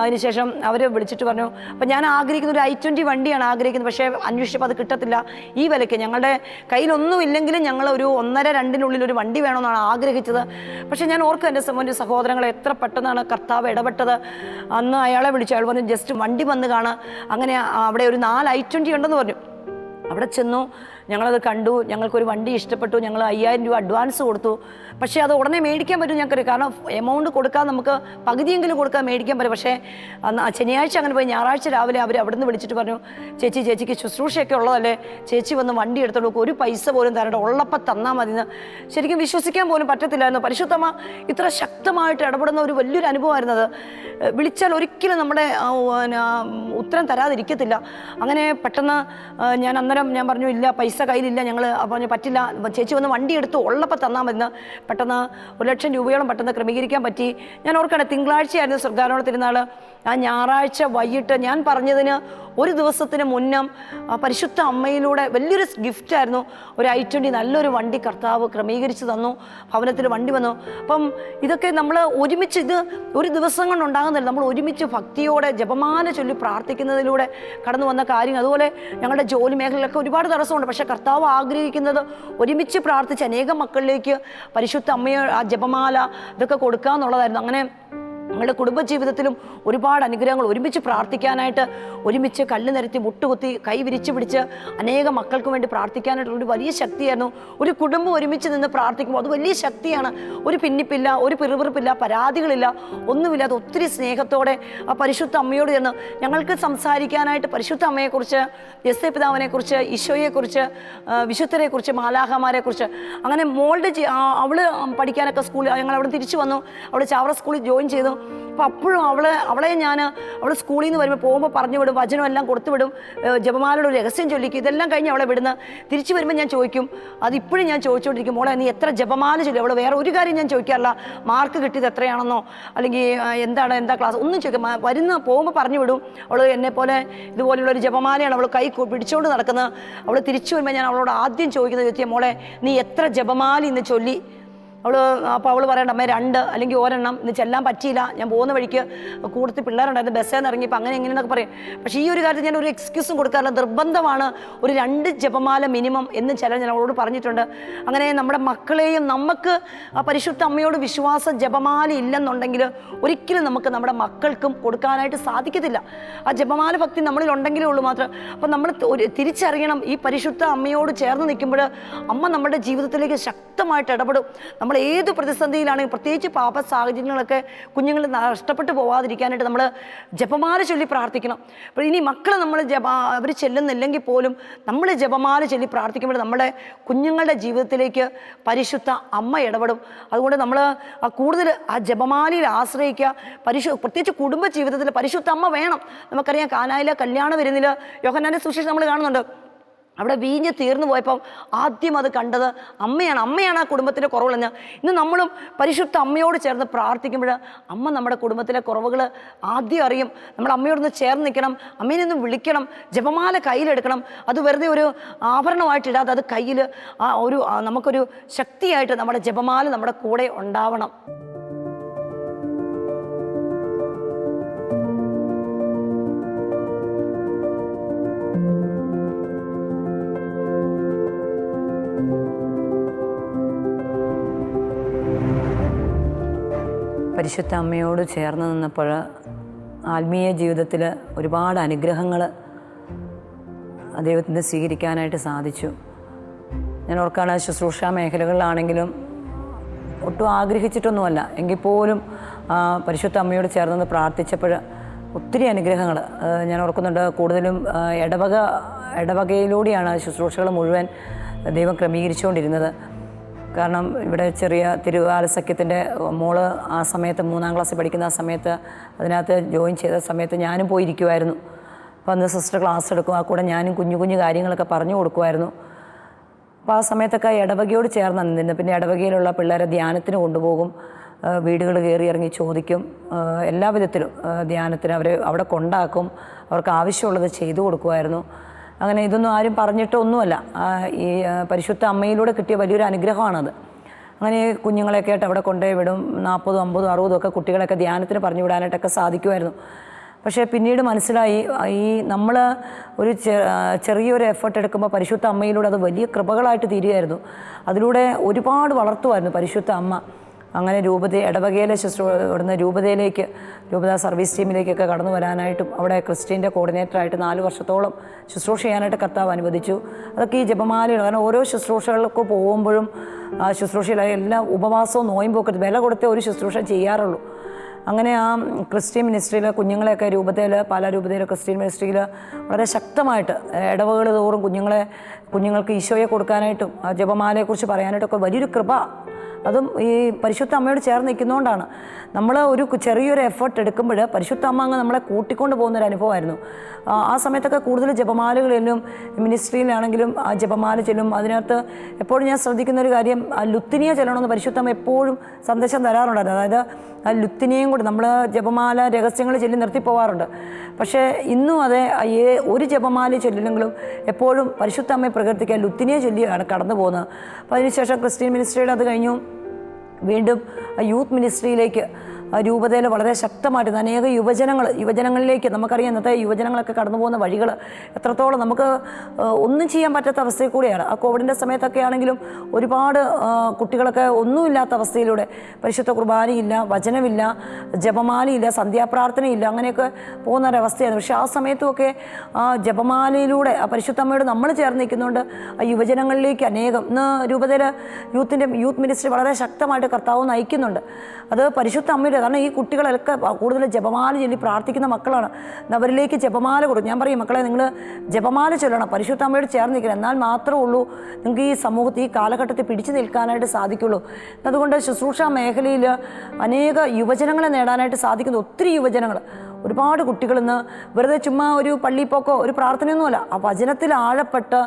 അതിനുശേഷം അവർ വിളിച്ചിട്ട് പറഞ്ഞു, അപ്പം ഞാൻ ആഗ്രഹിക്കുന്ന ഒരു I-20 വണ്ടിയാണ് ആഗ്രഹിക്കുന്നത്, പക്ഷേ അന്വേഷിച്ചപ്പോൾ അത് കിട്ടത്തില്ല ഈ വിലയ്ക്ക്. ഞങ്ങളുടെ കയ്യിലൊന്നും ഇല്ലെങ്കിലും ഞങ്ങൾ ഒരു 1.5-2 ഒരു വണ്ടി വേണമെന്നാണ് ആഗ്രഹിച്ചത്. പക്ഷേ ഞാൻ ഓർക്കും എൻ്റെ സഹോദരങ്ങളെ എത്ര പെട്ടെന്നാണ് കർത്താവ് ഇടപെട്ടത്. അന്ന് അയാളെ വിളിച്ചു. അയാൾ പറഞ്ഞു ജസ്റ്റ് വണ്ടി വന്ന് കാണാം. അങ്ങനെ അവിടെ ഒരു 4 I-20 ഉണ്ടെന്ന് പറഞ്ഞു. അവിടെ ചെന്നു, ഞങ്ങളത് കണ്ടു, ഞങ്ങൾക്കൊരു വണ്ടി ഇഷ്ടപ്പെട്ടു. ഞങ്ങൾ 5000 രൂപ അഡ്വാൻസ് കൊടുത്തു. പക്ഷേ അത് ഉടനെ മേടിക്കാൻ പറ്റും ഞങ്ങൾക്കറിയാം. കാരണം എമൗണ്ട് കൊടുക്കാൻ നമുക്ക് പകുതിയെങ്കിലും കൊടുക്കാൻ മേടിക്കാൻ പറ്റും. പക്ഷേ ശനിയാഴ്ച അങ്ങനെ പോയി. ഞായറാഴ്ച രാവിലെ അവർ അവിടെ നിന്ന് വിളിച്ചിട്ട് പറഞ്ഞു, ചേച്ചിക്ക് ശുശ്രൂഷയൊക്കെ ഉള്ളതല്ലേ, ചേച്ചി വന്ന് വണ്ടി എടുത്തോളൂ, ഒരു പൈസ പോലും തരണ്ട, ഉള്ളപ്പം തന്നാൽ മതി എന്ന്. ശരിക്കും വിശ്വസിക്കാൻ പോലും പറ്റത്തില്ലായിരുന്നു. പരിശുദ്ധമ്മ ഇത്ര ശക്തമായിട്ട് ഇടപെടുന്ന ഒരു വലിയൊരു അനുഭവമായിരുന്നത്. വിളിച്ചാൽ ഒരിക്കലും നമ്മുടെ ഉത്തരം തരാതിരിക്കത്തില്ല. അങ്ങനെ പെട്ടെന്ന് ഞാൻ പറഞ്ഞു ഇല്ല, പൈസ കയ്യിലില്ല. ഞങ്ങൾ പറഞ്ഞു പറ്റില്ല, ചേച്ചി വന്ന് വണ്ടി എടുത്തു, ഉള്ളപ്പം തന്നാൽ മതി. പെട്ടെന്ന് 1,00,000 രൂപയോളം പെട്ടെന്ന് ക്രമീകരിക്കാൻ പറ്റി. ഞാൻ ഓർക്കണേ, തിങ്കളാഴ്ചയായിരുന്നു സ്വർഗ്ഗാരോഹണ തിരുനാൾ. ആ ഞായറാഴ്ച വൈകിട്ട് ഞാൻ പറഞ്ഞതിന് ഒരു ദിവസത്തിന് മുന്നം പരിശുദ്ധ അമ്മയിലൂടെ വലിയൊരു ഗിഫ്റ്റായിരുന്നു. ഒരു I-20 നല്ലൊരു വണ്ടി കർത്താവ് ക്രമീകരിച്ച് തന്നു. ഭവനത്തിൽ വണ്ടി വന്നു. അപ്പം ഇതൊക്കെ നമ്മൾ ഒരുമിച്ച്, ഇത് ഒരു ദിവസം കൊണ്ടുണ്ടാകുന്നില്ല, നമ്മൾ ഒരുമിച്ച് ഭക്തിയോടെ ജപമാല ചൊല്ലി പ്രാർത്ഥിക്കുന്നതിലൂടെ കടന്നു വന്ന കാര്യങ്ങൾ. അതുപോലെ ഞങ്ങളുടെ ജോലി മേഖലയിലൊക്കെ ഒരുപാട് തടസ്സമുണ്ട്. പക്ഷേ കർത്താവ് ആഗ്രഹിക്കുന്നത് ഒരുമിച്ച് പ്രാർത്ഥിച്ച് അനേകം മക്കളിലേക്ക് പരിശുദ്ധ അമ്മയെ ആ ജപമാല ഇതൊക്കെ കൊടുക്കുക എന്നുള്ളതായിരുന്നു. അങ്ങനെ ഞങ്ങളുടെ കുടുംബജീവിതത്തിലും ഒരുപാട് അനുഗ്രഹങ്ങൾ. ഒരുമിച്ച് പ്രാർത്ഥിക്കാനായിട്ട്, ഒരുമിച്ച് കല്ല് നിരത്തി മുട്ടുകുത്തി കൈ വിരിച്ചു പിടിച്ച് അനേകം മക്കൾക്ക് വേണ്ടി പ്രാർത്ഥിക്കാനായിട്ടുള്ളൊരു വലിയ ശക്തിയായിരുന്നു. ഒരു കുടുംബം ഒരുമിച്ച് നിന്ന് പ്രാർത്ഥിക്കുമ്പോൾ അത് വലിയ ശക്തിയാണ്. ഒരു ഭിന്നിപ്പില്ല, ഒരു പിറുപിറുപ്പില്ല, പരാതികളില്ല, ഒന്നുമില്ലാതെ ഒത്തിരി സ്നേഹത്തോടെ ആ പരിശുദ്ധ അമ്മയോട് ചെന്ന് ഞങ്ങൾക്ക് സംസാരിക്കാനായിട്ട് പരിശുദ്ധ അമ്മയെക്കുറിച്ച്, യെസ്സേ പിതാവിനെക്കുറിച്ച്, ഈശോയെക്കുറിച്ച്, വിശുദ്ധരെക്കുറിച്ച്, മാലാഖമാരെക്കുറിച്ച്, അങ്ങനെ മോളുടെ അവള് പഠിക്കാനൊക്കെ സ്കൂളിൽ ഞങ്ങൾ അവിടെ തിരിച്ചു വന്നു. അവൾ ചാവറ സ്കൂളിൽ ജോയിൻ ചെയ്തു. അപ്പോൾ അപ്പോഴും അവളെ ഞാൻ അവൾ സ്കൂളിൽ നിന്ന് വരുമ്പോൾ പോകുമ്പോൾ പറഞ്ഞു വിടും, വചനം എല്ലാം കൊടുത്തു വിടും, ജപമാലയുടെ ഒരു രഹസ്യം ചൊല്ലിക്കും, ഇതെല്ലാം കഴിഞ്ഞ് അവളെ വിടുന്ന. തിരിച്ചു വരുമ്പോൾ ഞാൻ ചോദിക്കും, അതിപ്പോഴും ഞാൻ ചോദിച്ചുകൊണ്ടിരിക്കും, മോളെ നീ എത്ര ജപമാല ചൊല്ലി? അവൾ വേറെ ഒരു കാര്യം ഞാൻ ചോദിക്കാറില്ല, മാർക്ക് കിട്ടിയത് എത്രയാണെന്നോ അല്ലെങ്കിൽ എന്താ ക്ലാസ് ഒന്നും ചോദിക്കും. പോകുമ്പോൾ പറഞ്ഞു വിടും. അവൾ എന്നെപ്പോലെ ഇതുപോലെയുള്ളൊരു ജപമാലയാണ് അവൾ കൈ പിടിച്ചുകൊണ്ട് നടക്കുന്നത്. അവൾ തിരിച്ചു വരുമ്പോൾ ഞാൻ അവളോട് ആദ്യം ചോദിക്കുന്നത്, മോളെ നീ എത്ര ജപമാല ഇന്ന് ചൊല്ലി? അപ്പോൾ അവൾ പറയണ്ട, അമ്മ 2 അല്ലെങ്കിൽ 1 ഇന്ന് ചെല്ലാൻ പറ്റിയില്ല, ഞാൻ പോകുന്ന വഴിക്ക് കൂടുതൽ പിള്ളേരുണ്ടായിരുന്നു, ബസ്സിൽ നിന്ന് ഇറങ്ങിയപ്പോൾ അങ്ങനെ എങ്ങനെയെന്നൊക്കെ പറയും. പക്ഷേ ഈ ഒരു കാര്യത്തിൽ ഞാൻ ഒരു എക്സ്ക്യൂസും കൊടുക്കാറില്ല. നിർബന്ധമാണ് ഒരു 2 ജപമാല മിനിമം എന്ന് ഞാൻ അവളോട് പറഞ്ഞിട്ടുണ്ട്. അങ്ങനെ നമ്മുടെ മക്കളെയും, നമുക്ക് ആ പരിശുദ്ധ അമ്മയോട് വിശ്വാസം ജപമാല ഇല്ലെന്നുണ്ടെങ്കിൽ ഒരിക്കലും നമുക്ക് നമ്മുടെ മക്കൾക്കും കൊടുക്കാനായിട്ട് സാധിക്കത്തില്ല. ആ ജപമാല ഭക്തി നമ്മളിൽ ഉണ്ടെങ്കിലേ ഉള്ളൂ മാത്രം. അപ്പം നമ്മൾ തിരിച്ചറിയണം, ഈ പരിശുദ്ധ അമ്മയോട് ചേർന്ന് നിൽക്കുമ്പോൾ അമ്മ നമ്മുടെ ജീവിതത്തിലേക്ക് ശക്തമായിട്ട് ഇടപെടും. നമ്മൾ ഏത് പ്രതിസന്ധിയിലാണെങ്കിൽ, പ്രത്യേകിച്ച് പാപ സാഹചര്യങ്ങളൊക്കെ കുഞ്ഞുങ്ങൾ നഷ്ടപ്പെട്ടു പോകാതിരിക്കാനായിട്ട് നമ്മൾ ജപമാല ചൊല്ലി പ്രാർത്ഥിക്കണം. അപ്പോൾ ഇനി മക്കൾ നമ്മൾ അവർ ചെല്ലുന്നില്ലെങ്കിൽ പോലും നമ്മൾ ജപമാല ചൊല്ലി പ്രാർത്ഥിക്കുമ്പോൾ നമ്മുടെ കുഞ്ഞുങ്ങളുടെ ജീവിതത്തിലേക്ക് പരിശുദ്ധ അമ്മ ഇടപെടും. അതുകൊണ്ട് നമ്മൾ കൂടുതൽ ആ ജപമാലയിൽ ആശ്രയിക്കുക. പ്രത്യേകിച്ച് കുടുംബ ജീവിതത്തിൽ പരിശുദ്ധ അമ്മ വേണം. നമുക്കറിയാം, കാനായിലെ കല്യാണ വിരുന്നിൽ യോഹന്നാന്റെ സുവിശേഷം നമ്മൾ കാണുന്നുണ്ട്. അവിടെ വീഞ്ഞ് തീർന്നു പോയപ്പോൾ ആദ്യം അത് കണ്ടത് അമ്മയാണ് ആ കുടുംബത്തിലെ കുറവുകളെന്ന്. ഇന്ന് നമ്മളും പരിശുദ്ധ അമ്മയോട് ചേർന്ന് പ്രാർത്ഥിക്കുമ്പോൾ അമ്മ നമ്മുടെ കുടുംബത്തിലെ കുറവുകൾ ആദ്യം അറിയും. നമ്മൾ അമ്മയോടൊന്ന് ചേർന്ന് നിൽക്കണം, അമ്മേനെ ഒന്ന് വിളിക്കണം, ജപമാല കയ്യിലെടുക്കണം. അത് വെറുതെ ഒരു ആഭരണമായിട്ട് ഇടാതെ അത് കയ്യിൽ നമുക്കൊരു ശക്തിയായിട്ട് നമ്മുടെ ജപമാല നമ്മുടെ കൂടെ ഉണ്ടാവണം. പരിശുദ്ധ അമ്മയോട് ചേർന്ന് നിന്നപ്പോൾ ആത്മീയ ജീവിതത്തിൽ ഒരുപാട് അനുഗ്രഹങ്ങൾ ദൈവത്തിന് സ്വീകരിക്കാനായിട്ട് സാധിച്ചു. ഞാൻ ഓർക്കാണ്, ശുശ്രൂഷ മേഖലകളിലാണെങ്കിലും ഒട്ടും ആഗ്രഹിച്ചിട്ടൊന്നുമല്ല, എങ്കിൽ പോലും പരിശുദ്ധ അമ്മയോട് ചേർന്ന് പ്രാർത്ഥിച്ചപ്പോൾ ഒത്തിരി അനുഗ്രഹങ്ങൾ ഞാൻ ഓർക്കുന്നുണ്ട്. കൂടുതലും ഇടവകയിലൂടെയാണ് ശുശ്രൂഷകൾ മുഴുവൻ ദൈവം ക്രമീകരിച്ചുകൊണ്ടിരുന്നത്. കാരണം ഇവിടെ ചെറിയ തിരുവാലസഖ്യത്തിൻ്റെ മോള് ആ സമയത്ത് 3ാം ക്ലാസ്സിൽ പഠിക്കുന്ന ആ സമയത്ത് അതിനകത്ത് ജോയിൻ ചെയ്ത സമയത്ത് ഞാനും പോയിരിക്കുമായിരുന്നു. അപ്പോൾ അന്ന് സിസ്റ്റർ ക്ലാസ് എടുക്കും, ആ കൂടെ ഞാനും കുഞ്ഞു കാര്യങ്ങളൊക്കെ പറഞ്ഞു കൊടുക്കുമായിരുന്നു. അപ്പോൾ ആ സമയത്തൊക്കെ ഇടവകയോട് ചേർന്ന് നിന്ന്, പിന്നെ ഇടവകയിലുള്ള പിള്ളേരെ ധ്യാനത്തിന് കൊണ്ടുപോകും, വീടുകൾ കയറി ഇറങ്ങി ചോദിക്കും, എല്ലാ വിധത്തിലും ധ്യാനത്തിന് അവിടെ കൊണ്ടാക്കും, അവർക്ക് ആവശ്യമുള്ളത് ചെയ്തു കൊടുക്കുമായിരുന്നു. അങ്ങനെ ഇതൊന്നും ആരും പറഞ്ഞിട്ടൊന്നുമല്ല, ഈ പരിശുദ്ധ അമ്മയിലൂടെ കിട്ടിയ വലിയൊരു അനുഗ്രഹമാണത്. അങ്ങനെ കുഞ്ഞുങ്ങളെയൊക്കെ ആയിട്ട് അവിടെ കൊണ്ടുപോയി വിടും. 40, 50, 60 ഒക്കെ കുട്ടികളൊക്കെ ധ്യാനത്തിന് പറഞ്ഞു വിടാനായിട്ടൊക്കെ സാധിക്കുമായിരുന്നു. പക്ഷേ പിന്നീട് മനസ്സിലായി, ഈ നമ്മൾ ഒരു ചെറിയൊരു എഫേർട്ട് എടുക്കുമ്പോൾ പരിശുദ്ധ അമ്മയിലൂടെ അത് വലിയ കൃപകളായിട്ട് തീരുകയായിരുന്നു. അതിലൂടെ ഒരുപാട് വളർത്തുമായിരുന്നു പരിശുദ്ധ അമ്മ. അങ്ങനെ ഇടവകയിലെ ഇവിടുന്ന് രൂപത സർവീസ് ടീമിലേക്കൊക്കെ കടന്നു വരാനായിട്ടും അവിടെ ക്രിസ്ത്യൻ്റെ കോർഡിനേറ്ററായിട്ട് 4 വർഷത്തോളം ശുശ്രൂഷ ചെയ്യാനായിട്ട് കർത്താവ് അനുവദിച്ചു. അതൊക്കെ ഈ ജപമാലയാണ്. കാരണം ഓരോ ശുശ്രൂഷകൾക്ക് പോകുമ്പോഴും ശുശ്രൂഷയിലായി എല്ലാ ഉപവാസവും നോയമ്പൊക്കെ വില കൊടുത്തേ ഒരു ശുശ്രൂഷ ചെയ്യാറുള്ളൂ. അങ്ങനെ ആ ക്രിസ്ത്യൻ മിനിസ്ട്രിയിൽ കുഞ്ഞുങ്ങളെയൊക്കെ പാലാ രൂപതയിൽ ക്രിസ്ത്യൻ മിനിസ്ട്രിയിൽ വളരെ ശക്തമായിട്ട് ഇടവകൾ തോറും കുഞ്ഞുങ്ങൾക്ക് ഈശോയെ കൊടുക്കാനായിട്ടും ജപമാലയെക്കുറിച്ച് പറയാനായിട്ടൊക്കെ വലിയൊരു കൃപ, അതും ഈ പരിശുദ്ധ അമ്മയോട് ചേർന്ന് നിൽക്കുന്നതുകൊണ്ടാണ്. നമ്മൾ ഒരു ചെറിയൊരു എഫേർട്ട് എടുക്കുമ്പോൾ പരിശുദ്ധ അമ്മ അങ്ങ് നമ്മളെ കൂട്ടിക്കൊണ്ട് പോകുന്നൊരു അനുഭവമായിരുന്നു. ആ സമയത്തൊക്കെ കൂടുതൽ ജപമാലകളെല്ലാം മിനിസ്ട്രിയിലാണെങ്കിലും ആ ജപമാല ചെല്ലും. അതിനകത്ത് എപ്പോഴും ഞാൻ ശ്രദ്ധിക്കുന്ന ഒരു കാര്യം, ലുത്തിനിയ ചെല്ലണമെന്ന് പരിശുദ്ധ അമ്മ എപ്പോഴും സന്ദേശം തരാറുണ്ടായിരുന്നു. അതായത് ആ ലുത്തിനിയും കൂടി നമ്മൾ ജപമാല രഹസ്യങ്ങൾ ചൊല്ലി നിർത്തിപ്പോവാറുണ്ട്. പക്ഷേ ഇന്നും അതെ, ഒരു ജപമാല ചൊല്ലില്ലെങ്കിലും എപ്പോഴും പരിശുദ്ധ അമ്മയെ പ്രകീർത്തിക്കാൻ ലുത്തിനിയെ ചൊല്ലിയാണ് കടന്നു പോകുന്നത്. അപ്പോൾ അതിനുശേഷം ക്രിസ്ത്യൻ മിനിസ്ട്രിയുടെ അത് കഴിഞ്ഞു വീണ്ടും യൂത്ത് മിനിസ്ട്രിയിലേക്ക് രൂപതയിൽ വളരെ ശക്തമായിട്ട് അനേക യുവജനങ്ങളിലേക്ക്, നമുക്കറിയാം ഇന്നത്തെ യുവജനങ്ങളൊക്കെ കടന്നു പോകുന്ന വഴികൾ എത്രത്തോളം നമുക്ക് ഒന്നും ചെയ്യാൻ പറ്റാത്ത അവസ്ഥയിൽ കൂടിയാണ്. ആ കോവിഡിൻ്റെ സമയത്തൊക്കെ ആണെങ്കിലും ഒരുപാട് കുട്ടികളൊക്കെ ഒന്നുമില്ലാത്ത അവസ്ഥയിലൂടെ പരിശുദ്ധ കുർബാനയില്ല, വചനമില്ല, ജപമാലയില്ല, സന്ധ്യാപ്രാർത്ഥനയില്ല, അങ്ങനെയൊക്കെ പോകുന്ന ഒരവസ്ഥയാണ്. പക്ഷേ ആ സമയത്തുമൊക്കെ ആ ജപമാലയിലൂടെ ആ പരിശുദ്ധ അമ്മയോട് നമ്മൾ ചേർന്ന് നിൽക്കുന്നുണ്ട് ആ യുവജനങ്ങളിലേക്ക് അനേകം ഇന്ന് രൂപതയിൽ യൂത്ത് മിനിസ്ട്രി വളരെ ശക്തമായിട്ട് കർത്താവ് നയിക്കുന്നുണ്ട്. അത് പരിശുദ്ധ അമ്മയുടെ, കാരണം ഈ കുട്ടികളൊക്കെ കൂടുതൽ ജപമാല ചൊല്ലി പ്രാർത്ഥിക്കുന്ന മക്കളാണ്. അവരിലേക്ക് ജപമാല കൊടുക്കും. ഞാൻ പറയും, മക്കളെ നിങ്ങൾ ജപമാല ചൊല്ലണം, പരിശുദ്ധ അമ്മയോട് ചേർന്ന് നിൽക്കണം, എന്നാൽ മാത്രമേ ഉള്ളൂ നിങ്ങൾക്ക് ഈ സമൂഹത്തിൽ ഈ കാലഘട്ടത്തിൽ പിടിച്ചു നിൽക്കാനായിട്ട് സാധിക്കുള്ളൂ. അതുകൊണ്ട് ശുശ്രൂഷ മേഖലയിൽ അനേക യുവജനങ്ങളെ നേടാനായിട്ട് സാധിക്കുന്ന ഒത്തിരി യുവജനങ്ങൾ, ഒരുപാട് കുട്ടികൾ ഇന്ന് വെറുതെ ചുമ്മാ ഒരു പള്ളിപ്പോക്കോ ഒരു പ്രാർത്ഥനയൊന്നുമല്ല, ആ വചനത്തിൽ ആഴപ്പെട്ട്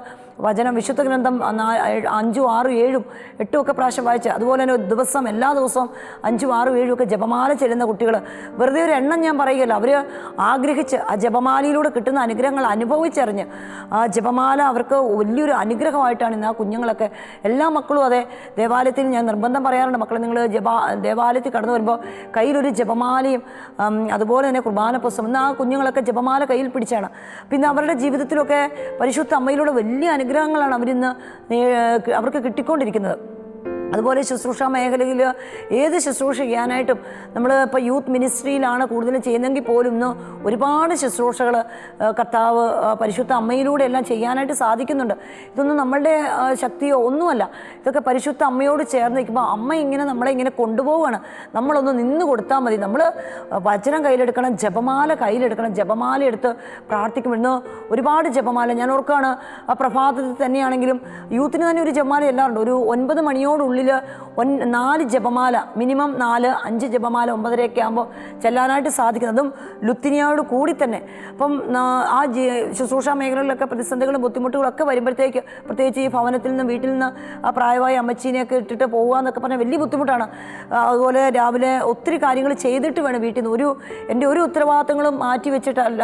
വചനം വിശുദ്ധ ഗ്രന്ഥം 5, 6, 7, 8 ഒക്കെ പ്രാവശ്യം വായിച്ച്, അതുപോലെ തന്നെ ദിവസം എല്ലാ ദിവസവും 5, 6, 7 ഒക്കെ ജപമാല ചെല്ലുന്ന കുട്ടികൾ, വെറുതെ ഒരു എണ്ണം ഞാൻ പറയുകയല്ല, അവർ ആഗ്രഹിച്ച് ആ ജപമാലയിലൂടെ കിട്ടുന്ന അനുഗ്രഹങ്ങൾ അനുഭവിച്ചറിഞ്ഞ് ആ ജപമാല അവർക്ക് വലിയൊരു അനുഗ്രഹമായിട്ടാണ് ഇന്ന് ആ കുഞ്ഞുങ്ങളൊക്കെ. എല്ലാ മക്കളും അതെ, ദേവാലയത്തിൽ ഞാൻ നിർബന്ധം പറയാറുണ്ട്, മക്കളെ നിങ്ങൾ ദേവാലയത്തിൽ കടന്നു വരുമ്പോൾ കയ്യിലൊരു ജപമാലയും അതുപോലെ തന്നെ കുർബാന പുസ്തകം, ഇന്ന് ആ കുഞ്ഞുങ്ങളൊക്കെ ജപമാല കയ്യിൽ പിടിച്ചാണ്. പിന്നെ അവരുടെ ജീവിതത്തിലൊക്കെ പരിശുദ്ധ അമ്മയിലൂടെ വലിയ അനുഗ്രഹങ്ങളാണ് അവർക്ക് കിട്ടിക്കൊണ്ടിരിക്കുന്നത്. അതുപോലെ ശുശ്രൂഷ മേഖലയിൽ ഏത് ശുശ്രൂഷ ചെയ്യാനായിട്ടും നമ്മൾ ഇപ്പോൾ യൂത്ത് മിനിസ്ട്രിയിലാണ് കൂടുതലും ചെയ്യുന്നതെങ്കിൽ പോലും ഇന്ന് ഒരുപാട് ശുശ്രൂഷകൾ കർത്താവ് പരിശുദ്ധ അമ്മയിലൂടെ എല്ലാം ചെയ്യാനായിട്ട് സാധിക്കുന്നുണ്ട്. ഇതൊന്നും നമ്മളുടെ ശക്തിയോ ഒന്നുമല്ല, ഇതൊക്കെ പരിശുദ്ധ അമ്മയോട് ചേർന്ന് നിൽക്കുമ്പോൾ അമ്മ ഇങ്ങനെ നമ്മളെ ഇങ്ങനെ കൊണ്ടുപോവുകയാണ്. നമ്മളൊന്ന് നിന്ന് കൊടുത്താൽ മതി. നമ്മൾ വചനം കയ്യിലെടുക്കണം, ജപമാല കയ്യിലെടുക്കണം, ജപമാല എടുത്ത് പ്രാർത്ഥിക്കും. ഇന്ന് ഒരുപാട് ജപമാല ഞാൻ ഓർക്കുകയാണ്, ആ പ്രഭാതത്തിൽ തന്നെയാണെങ്കിലും യൂത്തിന് തന്നെ ഒരു ജപമാല എല്ലാവരുണ്ട്. ഒരു 9 മണിയോടുള്ളിൽ 4 ജപമാല, മിനിമം 4, 5 ജപമാല 9:30 ആകുമ്പോൾ ചെല്ലാനായിട്ട് സാധിക്കുന്നതും ലുത്തിനിയോട് കൂടി തന്നെ. അപ്പം ആ ശുശ്രൂഷ മേഖലകളിലൊക്കെ പ്രതിസന്ധികളും ബുദ്ധിമുട്ടുകളൊക്കെ വരുമ്പോഴത്തേക്ക്, പ്രത്യേകിച്ച് ഈ ഭവനത്തിൽ നിന്ന് വീട്ടിൽ നിന്ന് ആ പ്രായമായ അമ്മച്ചീനെയൊക്കെ ഇട്ടിട്ട് പോകുക എന്നൊക്കെ പറഞ്ഞാൽ വലിയ ബുദ്ധിമുട്ടാണ്. അതുപോലെ രാവിലെ ഒത്തിരി കാര്യങ്ങൾ ചെയ്തിട്ട് വേണം വീട്ടിൽ നിന്ന് എൻ്റെ ഒരു ഉത്തരവാദിത്തങ്ങളും മാറ്റി വെച്ചിട്ടല്ല,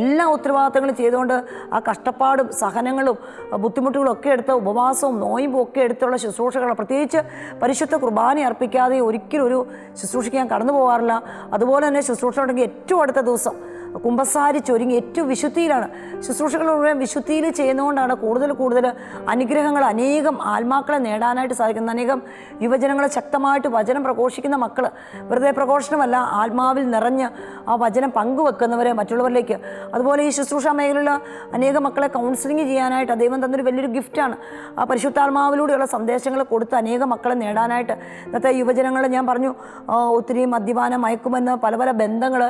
എല്ലാ ഉത്തരവാദിത്തങ്ങളും ചെയ്തുകൊണ്ട് ആ കഷ്ടപ്പാടും സഹനങ്ങളും ബുദ്ധിമുട്ടുകളും ഒക്കെ എടുത്ത് ഉപവാസവും നോയമ്പും ഒക്കെ എടുത്തുള്ള ശുശ്രൂഷകൾ, പ്രത്യേകിച്ച് പരിശുദ്ധ കുർബാന അർപ്പിക്കാതെ ഒരിക്കലും ഒരു ശുശ്രൂഷിക്കാൻ കടന്നു പോകാറില്ല. അതുപോലെ തന്നെ ശുശ്രൂഷ ഉണ്ടെങ്കിൽ ഏറ്റവും അടുത്ത ദിവസം കുമ്പസാരിച്ചൊരുങ്ങി ഏറ്റവും വിശുദ്ധിയിലാണ് ശുശ്രൂഷകൾ മുഴുവൻ വിശുദ്ധിയിൽ ചെയ്യുന്നതുകൊണ്ടാണ് കൂടുതൽ അനുഗ്രഹങ്ങൾ അനേകം ആത്മാക്കളെ നേടാനായിട്ട് സാധിക്കുന്നത്. അനേകം യുവജനങ്ങളെ ശക്തമായിട്ട് വചനം പ്രഘോഷിക്കുന്ന മക്കൾ, വെറുതെ പ്രഘോഷണമല്ല, ആത്മാവിൽ നിറഞ്ഞ് ആ വചനം പങ്കുവെക്കുന്നവരെ മറ്റുള്ളവരിലേക്ക്. അതുപോലെ ഈ ശുശ്രൂഷ മേഖലയിൽ അനേകം മക്കളെ കൗൺസിലിംഗ് ചെയ്യാനായിട്ട് ദൈവം തന്നൊരു വലിയൊരു ഗിഫ്റ്റാണ്. ആ പരിശുദ്ധാത്മാവിലൂടെയുള്ള സന്ദേശങ്ങൾ കൊടുത്ത് അനേകം മക്കളെ നേടാനായിട്ട് ഇന്നത്തെ യുവജനങ്ങൾ ഞാൻ പറഞ്ഞു, ഒത്തിരി മദ്യപാനം, മയക്കുമെന്ന് പല ബന്ധങ്ങൾ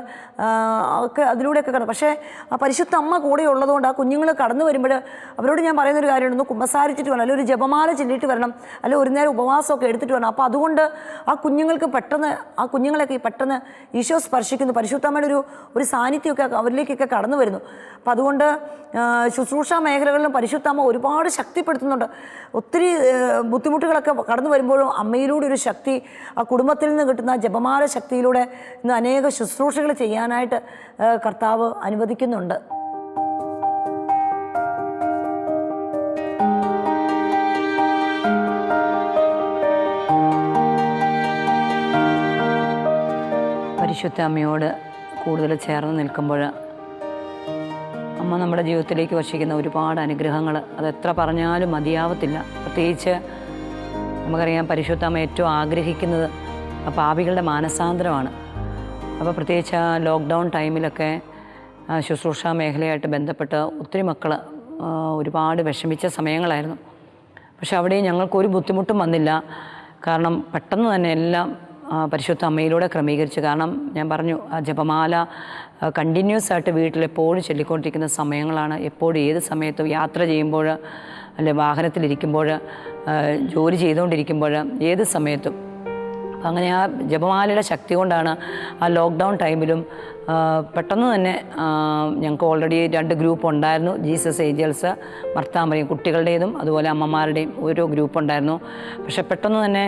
ഒക്കെ അതിലൂടെയൊക്കെ കടന്നു. പക്ഷേ ആ പരിശുദ്ധ അമ്മ കൂടെ ഉള്ളതുകൊണ്ട് ആ കുഞ്ഞുങ്ങൾ കടന്നു വരുമ്പോൾ അവരോട് ഞാൻ പറയുന്നൊരു കാര്യമാണ്, ഒന്ന് കുമ്പസാരിച്ചിട്ട് വരണം, അല്ലെങ്കിൽ ഒരു ജപമാല ചൊല്ലിയിട്ട് വരണം, അല്ലെങ്കിൽ ഒരു നേരം ഉപവാസമൊക്കെ എടുത്തിട്ട് വരണം. അപ്പോൾ അതുകൊണ്ട് ആ കുഞ്ഞുങ്ങളൊക്കെ പെട്ടെന്ന് ഈശോ സ്പർശിക്കുന്നു, പരിശുദ്ധമ്മയുടെ ഒരു സാന്നിധ്യമൊക്കെ അവരിലേക്കൊക്കെ കടന്നു വരുന്നു. അപ്പം അതുകൊണ്ട് ശുശ്രൂഷ മേഖലകളിലും പരിശുദ്ധമ്മ ഒരുപാട് ശക്തിപ്പെടുത്തുന്നുണ്ട്. ഒത്തിരി ബുദ്ധിമുട്ടുകളൊക്കെ കടന്നു വരുമ്പോഴും അമ്മയിലൂടെ ഒരു ശക്തി, ആ കുടുംബത്തിൽ നിന്ന് കിട്ടുന്ന ജപമാല ശക്തിയിലൂടെ ഇന്ന് അനേക ശുശ്രൂഷകൾ ചെയ്യാനായിട്ട് കർത്താവ് അനുവദിക്കുന്നുണ്ട്. പരിശുദ്ധ അമ്മയോട് കൂടുതൽ ചേർന്ന് നിൽക്കുമ്പോൾ അമ്മ നമ്മുടെ ജീവിതത്തിലേക്ക് വർഷിക്കുന്ന ഒരുപാട് അനുഗ്രഹങ്ങൾ അതെത്ര പറഞ്ഞാലും മതിയാവത്തില്ല. പ്രത്യേകിച്ച് നമുക്കറിയാം പരിശുദ്ധ അമ്മ ഏറ്റവും ആഗ്രഹിക്കുന്നത് പാപികളുടെ മാനസാന്തരമാണ്. അപ്പോൾ പ്രത്യേകിച്ച് ലോക്ക്ഡൗൺ ടൈമിലൊക്കെ ശുശ്രൂഷ മേഖലയായിട്ട് ബന്ധപ്പെട്ട് ഒത്തിരി മക്കൾ ഒരുപാട് വിഷമിച്ച സമയങ്ങളായിരുന്നു. പക്ഷെ അവിടെ ഞങ്ങൾക്കൊരു ബുദ്ധിമുട്ടും വന്നില്ല. കാരണം പെട്ടെന്ന് തന്നെ എല്ലാം പരിശുദ്ധ അമ്മയിലൂടെ ക്രമീകരിച്ചു. കാരണം ഞാൻ പറഞ്ഞു ജപമാല കണ്ടിന്യൂസ് ആയിട്ട് വീട്ടിലെപ്പോഴും ചൊല്ലിക്കൊണ്ടിരിക്കുന്ന സമയങ്ങളാണ്. എപ്പോഴും ഏത് സമയത്തും യാത്ര ചെയ്യുമ്പോൾ, അല്ലെ വാഹനത്തിലിരിക്കുമ്പോൾ, ജോലി ചെയ്തുകൊണ്ടിരിക്കുമ്പോൾ, ഏത് സമയത്തും. അങ്ങനെ ആ ജപമാലയുടെ ശക്തി കൊണ്ടാണ് ആ ലോക്ക്ഡൗൺ ടൈമിലും പെട്ടെന്ന് തന്നെ ഞങ്ങൾക്ക് ഓൾറെഡി 2 ഗ്രൂപ്പ് ഉണ്ടായിരുന്നു. ജീസസ് ഏഞ്ചൽസ്, മർത്താമറിയും, കുട്ടികളുടേതും അതുപോലെ അമ്മമാരുടെയും ഓരോ ഗ്രൂപ്പ് ഉണ്ടായിരുന്നു. പക്ഷെ പെട്ടെന്ന് തന്നെ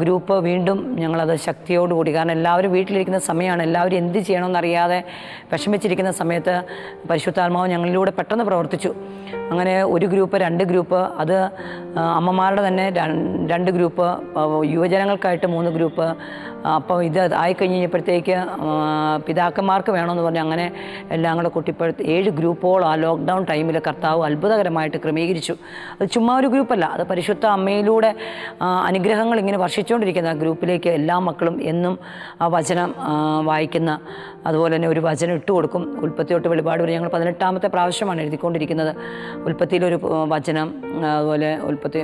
ഗ്രൂപ്പ് വീണ്ടും ഞങ്ങളത് ശക്തിയോടുകൂടി, കാരണം എല്ലാവരും വീട്ടിലിരിക്കുന്ന സമയമാണ്, എല്ലാവരും എന്ത് ചെയ്യണമെന്നറിയാതെ വിഷമിച്ചിരിക്കുന്ന സമയത്ത് പരിശുദ്ധാത്മാവ് ഞങ്ങളിലൂടെ പെട്ടെന്ന് പ്രവർത്തിച്ചു. അങ്ങനെ 1 ഗ്രൂപ്പ്, 2 ഗ്രൂപ്പ്, അത് അമ്മമാരുടെ തന്നെ 2 ഗ്രൂപ്പ്, യുവജനങ്ങൾക്കായിട്ട് 3 ഗ്രൂപ്പ്. അപ്പോൾ ഇത് ആയിക്കഴിഞ്ഞപ്പോഴത്തേക്ക് പിതാക്കന്മാർക്ക് വേണമെന്ന് പറഞ്ഞ് അങ്ങനെ എല്ലാം കൂടെ കൂട്ടിപ്പോഴത്തെ 7 ഗ്രൂപ്പോളം ആ ലോക്ക്ഡൗൺ ടൈമിൽ കർത്താവ് അത്ഭുതകരമായിട്ട് ക്രമീകരിച്ചു. അത് ചുമ്മാ ഒരു ഗ്രൂപ്പല്ല, അത് പരിശുദ്ധ അമ്മയിലൂടെ അനുഗ്രഹങ്ങൾ ഇങ്ങനെ വർഷിച്ചുകൊണ്ടിരിക്കുന്ന ആ ഗ്രൂപ്പിലേക്ക് എല്ലാ മക്കളും എന്നും ആ വചനം വായിക്കുന്ന, അതുപോലെ തന്നെ ഒരു വചനം ഇട്ട് കൊടുക്കും. ഉൽപ്പത്തി തൊട്ട് വെളിപാട് വരെ ഞങ്ങൾ 18ാമത്തെ പ്രാവശ്യമാണ് എഴുതിക്കൊണ്ടിരിക്കുന്നത്. ഉൽപ്പത്തിയിലൊരു വചനം, അതുപോലെ ഉൽപ്പത്തി,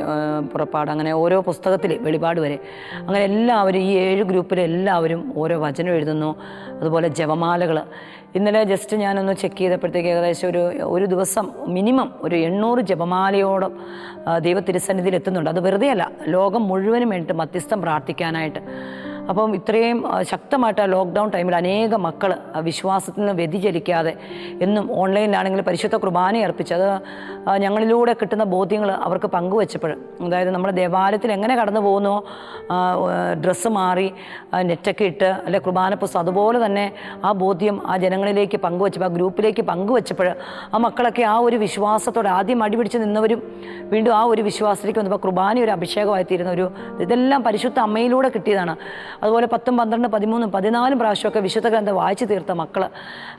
പുറപ്പാട്, അങ്ങനെ ഓരോ പുസ്തകത്തിൽ വെളിപാട് വരെ. അങ്ങനെ എല്ലാവരും ഈ 7 ഗ്രൂപ്പിൽ എല്ലാവരും ഓരോ വചനം എഴുതുന്നു. അതുപോലെ ജപമാലകൾ ഇന്നലെ ജസ്റ്റ് ഞാനൊന്ന് ചെക്ക് ചെയ്തപ്പോഴത്തേക്ക് ഏകദേശം ഒരു ദിവസം മിനിമം ഒരു 800 ജപമാലയോളം ദൈവത്തിരുസന്നിധിയിൽ എത്തുന്നുണ്ട്. അത് വെറുതെ അല്ല, ലോകം മുഴുവനും വേണ്ടിയിട്ട് മധ്യസ്ഥം പ്രാർത്ഥിക്കാനായിട്ട്. അപ്പം ഇത്രയും ശക്തമായിട്ട് ആ ലോക്ക്ഡൗൺ ടൈമിൽ അനേക മക്കൾ വിശ്വാസത്തിൽ നിന്ന് വ്യതിചലിക്കാതെ എന്നും ഓൺലൈനിലാണെങ്കിൽ പരിശുദ്ധ കുർബാന അർപ്പിച്ച് അത് ഞങ്ങളിലൂടെ കിട്ടുന്ന ബോധ്യങ്ങൾ അവർക്ക് പങ്കുവച്ചപ്പോൾ, അതായത് നമ്മുടെ ദേവാലയത്തിൽ എങ്ങനെ കടന്നു പോകുന്നോ, ഡ്രസ്സ് മാറി നെറ്റൊക്കെ ഇട്ട് അല്ലെ കുർബാന പുസ്തകം, അതുപോലെ തന്നെ ആ ബോധ്യം ആ ജനങ്ങളിലേക്ക് പങ്കുവച്ചപ്പോൾ, ആ ഗ്രൂപ്പിലേക്ക് പങ്കുവച്ചപ്പോൾ ആ മക്കളൊക്കെ ആ ഒരു വിശ്വാസത്തോടെ ആദ്യം അടിപിടിച്ച് നിന്നവരും വീണ്ടും ആ ഒരു വിശ്വാസത്തിലേക്ക് വന്നപ്പോൾ കുർബാന ഒരു അഭിഷേകമായി തീരുന്ന ഇതെല്ലാം പരിശുദ്ധ അമ്മയിലൂടെ കിട്ടിയതാണ്. അതുപോലെ 10, 12, 13, 14 പ്രാവശ്യമൊക്കെ വിശുദ്ധ ഗ്രന്ഥം വായിച്ചു തീർത്ത മക്കൾ,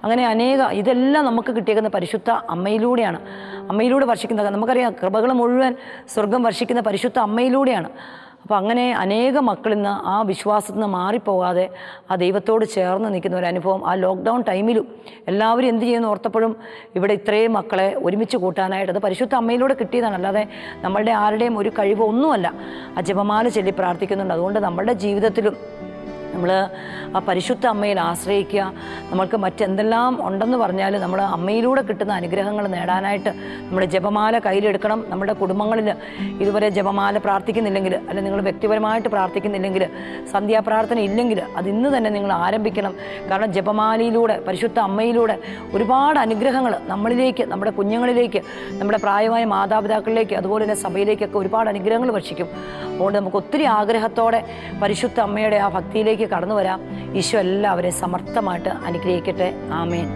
അങ്ങനെ ഇതെല്ലാം നമുക്ക് കിട്ടിയേക്കുന്ന പരിശുദ്ധ അമ്മയിലൂടെയാണ്. അമ്മയിലൂടെ വർഷിക്കുന്ന, നമുക്കറിയാം കൃപകൾ മുഴുവൻ സ്വർഗം വർഷിക്കുന്ന പരിശുദ്ധ അമ്മയിലൂടെയാണ്. അപ്പോൾ അങ്ങനെ അനേക മക്കളിൽ നിന്ന് ആ വിശ്വാസത്തിൽ നിന്ന് മാറിപ്പോകാതെ ആ ദൈവത്തോട് ചേർന്ന് നിൽക്കുന്ന ഒരു അനുഭവം ആ ലോക്ക്ഡൗൺ ടൈമിലും എല്ലാവരും എന്ത് ചെയ്യുന്നു ഓർത്തപ്പോഴും ഇവിടെ ഇത്രയും മക്കളെ ഒരുമിച്ച് കൂട്ടാനായിട്ട് അത് പരിശുദ്ധ അമ്മയിലൂടെ കിട്ടിയതാണ്. അല്ലാതെ നമ്മളുടെ ആരുടെയും ഒരു കഴിവോ ഒന്നുമല്ല. ആ ജപമാല ചൊല്ലി പ്രാർത്ഥിക്കുന്നുണ്ട്. അതുകൊണ്ട് നമ്മളുടെ ജീവിതത്തിലും നമ്മൾ ആ പരിശുദ്ധ അമ്മയിൽ ആശ്രയിക്കുക. നമ്മൾക്ക് മറ്റെന്തെല്ലാം ഉണ്ടെന്ന് പറഞ്ഞാൽ നമ്മൾ അമ്മയിലൂടെ കിട്ടുന്ന അനുഗ്രഹങ്ങൾ നേടാനായിട്ട് നമ്മുടെ ജപമാല കയ്യിലെടുക്കണം. നമ്മുടെ കുടുംബങ്ങളിൽ ഇതുവരെ ജപമാല പ്രാർത്ഥിക്കുന്നില്ലെങ്കിൽ, അല്ലെങ്കിൽ നിങ്ങൾ വ്യക്തിപരമായിട്ട് പ്രാർത്ഥിക്കുന്നില്ലെങ്കിൽ, സന്ധ്യാപ്രാർത്ഥന ഇല്ലെങ്കിൽ അത് ഇന്ന് തന്നെ നിങ്ങൾ ആരംഭിക്കണം. കാരണം ജപമാലയിലൂടെ പരിശുദ്ധ അമ്മയിലൂടെ ഒരുപാട് അനുഗ്രഹങ്ങൾ നമ്മളിലേക്ക്, നമ്മുടെ കുഞ്ഞുങ്ങളിലേക്ക്, നമ്മുടെ പ്രായമായ മാതാപിതാക്കളിലേക്ക്, അതുപോലെ തന്നെ സഭയിലേക്കൊക്കെ ഒരുപാട് അനുഗ്രഹങ്ങൾ വർഷിക്കും. അതുകൊണ്ട് നമുക്ക് ഒത്തിരി ആഗ്രഹത്തോടെ പരിശുദ്ധ അമ്മയുടെ ആ ഭക്തിയിലേക്ക് കടന്നു വരാം. ഈശോ എല്ലാവരെയും സമർത്ഥമായിട്ട് അനുഗ്രഹിക്കട്ടെ. ആമേൻ.